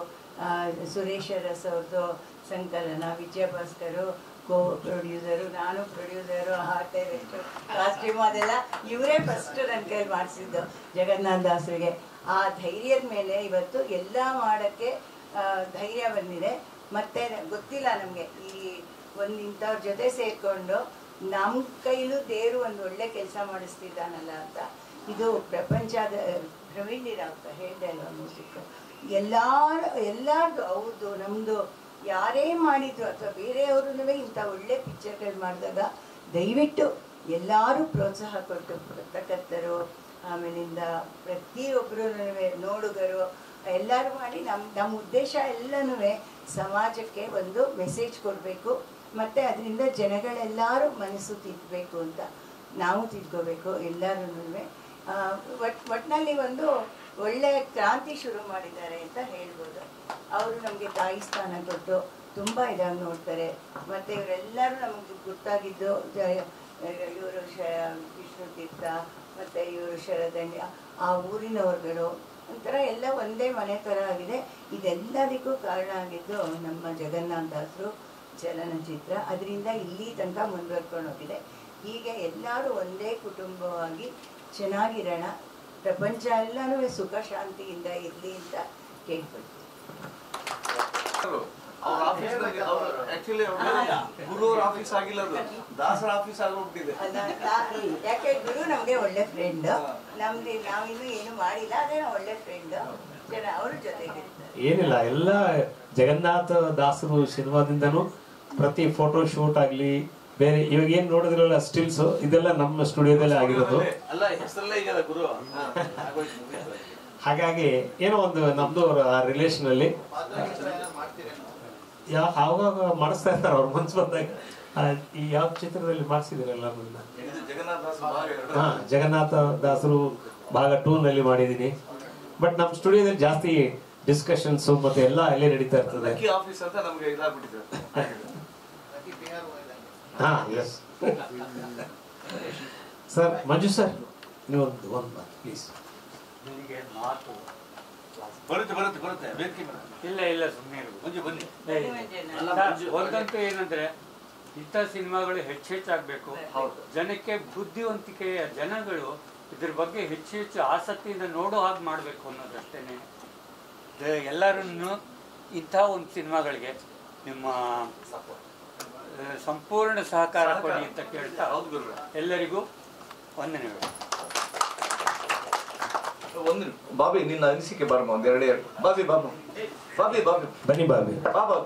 I: ಸುರೇಶ್ ಅರಸ್ ಅವ್ರದ್ದು ಸಂಕಲನ, ವಿಜಯ ಭಾಸ್ಕರು ಕೋ ಪ್ರೊಡ್ಯೂಸರು, ನಾನು ಪ್ರೊಡ್ಯೂಸರು, ಆರ್ಟ್ ಡೈರೆಕ್ಟ್ರು, ಕಾಸ್ಟ್ಯೂಮ್, ಅದೆಲ್ಲ ಇವರೇ ಫಸ್ಟ್ ನನ್ನ ಕೈಲಿ ಮಾಡಿಸಿದ್ದು ಜಗನ್ನಾಥ ದಾಸರಿಗೆ. ಆ ಧೈರ್ಯದ ಮೇಲೆ ಇವತ್ತು ಎಲ್ಲ ಮಾಡೋಕ್ಕೆ ಧೈರ್ಯ ಬಂದಿದೆ. ಮತ್ತು ಗೊತ್ತಿಲ್ಲ ನಮಗೆ ಈ ಒಂದು ಇಂಥವ್ರ ಜೊತೆ ಸೇರಿಕೊಂಡು ನಮ್ಮ ಕೈಲೂ ದೇವರು ಒಂದು ಒಳ್ಳೆ ಕೆಲಸ ಮಾಡಿಸ್ತಿದ್ದಾನಲ್ಲ ಅಂತ. ಇದು ಪ್ರಪಂಚದ ಪ್ರವೀಣ್ ನೀರಾವ್ ಹೇಳಿದೆ ಅಲ್ವ, ಮ್ಯೂಸಿಕ್ಕು ಎಲ್ಲಾರ್ದು ಅವ್ರದ್ದು ನಮ್ಮದು ಯಾರೇ ಮಾಡಿದ್ರು ಅಥವಾ ಬೇರೆಯವ್ರೂ ಇಂಥ ಒಳ್ಳೆ ಪಿಕ್ಚರ್ಗಳು ಮಾಡಿದಾಗ ದಯವಿಟ್ಟು ಎಲ್ಲರೂ ಪ್ರೋತ್ಸಾಹ ಕೊಟ್ಟು, ಪತ್ರಕರ್ತರು, ಆಮೇಲಿಂದ ಪ್ರತಿಯೊಬ್ಬರೂ ನೋಡುಗರು ಎಲ್ಲರೂ ಮಾಡಿ ನಮ್ಮ ಉದ್ದೇಶ ಎಲ್ಲನೂ ಸಮಾಜಕ್ಕೆ ಒಂದು ಮೆಸೇಜ್ ಕೊಡಬೇಕು. ಮತ್ತು ಅದರಿಂದ ಜನಗಳೆಲ್ಲರೂ ಮನಸ್ಸು ತಿದ್ದಬೇಕು ಅಂತ, ನಾವು ತಿದ್ಕೋಬೇಕು ಎಲ್ಲರೂ. ಒಟ್ಟಿನಲ್ಲಿ ಒಂದು ಒಳ್ಳೆಯ ಕ್ರಾಂತಿ ಶುರು ಮಾಡಿದ್ದಾರೆ ಅಂತ ಹೇಳ್ಬೋದು. ಅವರು ನಮಗೆ ತಾಯಿ ಸ್ಥಾನ ಕೊಟ್ಟು ತುಂಬ ಇದಾಗಿ ನೋಡ್ತಾರೆ. ಮತ್ತು ಇವರೆಲ್ಲರೂ ನಮಗೆ ಗೊತ್ತಾಗಿದ್ದು, ಇವರು ವಿಷ್ಣು ತೀರ್ಥ ಮತ್ತು ಇವರು ಶರದಂಡಿ, ಆ ಊರಿನವರುಗಳು ಒಂಥರ ಎಲ್ಲ ಒಂದೇ ಮನೆ ಥರ ಆಗಿದೆ. ಇದೆಲ್ಲದಕ್ಕೂ ಕಾರಣ ಆಗಿದ್ದು ನಮ್ಮ ಜಗನ್ನಾಥ ದಾಸರು ಚಲನಚಿತ್ರ. ಅದರಿಂದ ಇಲ್ಲಿ ತನಕ ಮುಂದುವರ್ಕೊಂಡು ಹೋಗಿದೆ. ಹೀಗೆ ಎಲ್ಲರೂ ಒಂದೇ ಕುಟುಂಬವಾಗಿ ಚೆನ್ನಾಗಿರೋಣ, ಪ್ರಪಂಚ ಎಲ್ಲನೂ ಸುಖ ಶಾಂತಿಯಿಂದ ಇರಲಿ ಅಂತ ಕೇಳ್ಕೊಳ್ತೀವಿ. ಯಾಕೆ ಗುರು ನಮ್ಗೆ ಒಳ್ಳೆ ಫ್ರೆಂಡ್, ನಮ್ದು ನಾವಿನ್ನೂ ಏನು ಮಾಡಿಲ್ಲ, ಅದೇ ಒಳ್ಳೆ ಫ್ರೆಂಡ್, ಅವ್ರ ಜೊತೆಗೆ
H: ಏನಿಲ್ಲ. ಎಲ್ಲ ಜಗನ್ನಾಥ ದಾಸರು ಸಿನಿಮಾದಿಂದನೂ ಪ್ರತಿ ಫೋಟೋ ಶೂಟ್ ಆಗ್ಲಿ, ಬೇರೆ ಇವಾಗ ಏನ್ ನೋಡಿದ್ರಲ್ಲ ಸ್ಟಿಲ್ಸ್, ಇದೆಲ್ಲ ನಮ್ಮ ಸ್ಟುಡಿಯೋದಲ್ಲೇ ಆಗಿರೋದು. ಹಾಗಾಗಿ ಏನೋ ಒಂದು ನಮ್ದು ರಿಲೇಷನ್ ಅಲ್ಲಿ ಆವಾಗ ಮಾಡಿಸ್ತಾ ಇರ್ತಾರೆ ಅವ್ರ ಮನ್ಸು ಬಂದಾಗ. ಈ ಯಾವ ಚಿತ್ರದಲ್ಲಿ ಮಾಡಿಸಿದಿರಲ್ಲ ಜಗನ್ನಾಥ ದಾಸರು ಭಾಗ 2 ನಲ್ಲಿ ಮಾಡಿದೀನಿ. ಬಟ್ ನಮ್ಮ ಸ್ಟುಡಿಯೋದಲ್ಲಿ ಜಾಸ್ತಿ ಡಿಸ್ಕಷನ್ಸ್ ಮತ್ತೆ ಎಲ್ಲ ಅಲ್ಲೇ ನಡೀತಾ ಇರ್ತದೆ. ಹಾ, ಎಸ್ ಸರ್. ಮಂಜು ಸರ್, ನೀವು ಒಂದು ಮಾತು ಪ್ಲೀಸ್.
J: ನಿಮಗೆ ಮಾತು ಇಲ್ಲ ಸುಮ್ಮನೆ ಒಂದಂತೂ ಏನಂದ್ರೆ ಇಂಥ ಸಿನಿಮಾಗಳು ಹೆಚ್ಚಾಗಬೇಕು. ಜನಕ್ಕೆ ಬುದ್ಧಿವಂತಿಕೆಯ ಜನಗಳು ಇದ್ರ ಬಗ್ಗೆ ಹೆಚ್ಚು ಆಸಕ್ತಿಯಿಂದ ನೋಡೋ ಹಾಗೆ ಮಾಡಬೇಕು ಅನ್ನೋದಷ್ಟೇನೆ. ಎಲ್ಲರನ್ನು ಇಂಥ ಒಂದು ಸಿನಿಮಾಗಳಿಗೆ ನಿಮ್ಮ ಸಂಪೂರ್ಣ ಸಹಕಾರ ಕೊಡಿ ಅಂತ ಕೇಳ್ತಾ ಎಲ್ಲರಿಗೂ ವಂದನೆಗಳು.
G: ಒಂದು ಬಾಬಿ ನಿನ್ನ ಅನಿಸಿಕೆ ಬಾರಮ್ಮ, ಒಂದ್ ಎರಡೇ ಬಾಬಿ
H: ಬನ್ನಿ ಬಾಬಿ.
G: ಬಾಬಾ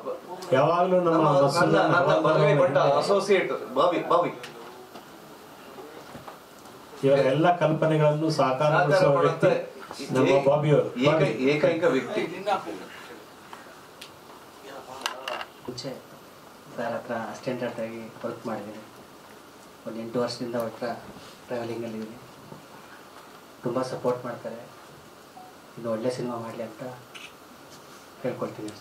H: ಯಾವಾಗಲೂ ನಮ್ಮ
G: ಬಲಗೈ ಬಂಟ ಅಸೋಸಿಯೇಟ್ ಬಾಬಿ
H: ಇವರ ಎಲ್ಲ ಕಲ್ಪನೆಗಳನ್ನು ಸಾಕಾರಗೊಳಿಸುವ ವ್ಯಕ್ತಿ ನಮ್ಮ ಬಾಬಿಯವರು.
G: ಏಕೈಕ ವ್ಯಕ್ತಿ.
K: ಮುಂಚೆ ಸರ್ ಹತ್ರ ಅಸಿಸ್ಟೆಂಟ್ ಆಗಿ ವರ್ಕ್ ಮಾಡಿದ್ದೀನಿ. ಒಂದು 8 ವರ್ಷದಿಂದ ಒಟ್ಟು ಟ್ರಾವೆಲಿಂಗಲ್ಲಿದ್ದೀನಿ. ತುಂಬ ಸಪೋರ್ಟ್ ಮಾಡ್ತಾರೆ. ಇದು ಒಳ್ಳೆ ಸಿನಿಮಾ ಮಾಡಲಿ ಅಂತ ಕೇಳ್ಕೊಳ್ತೀನಿ.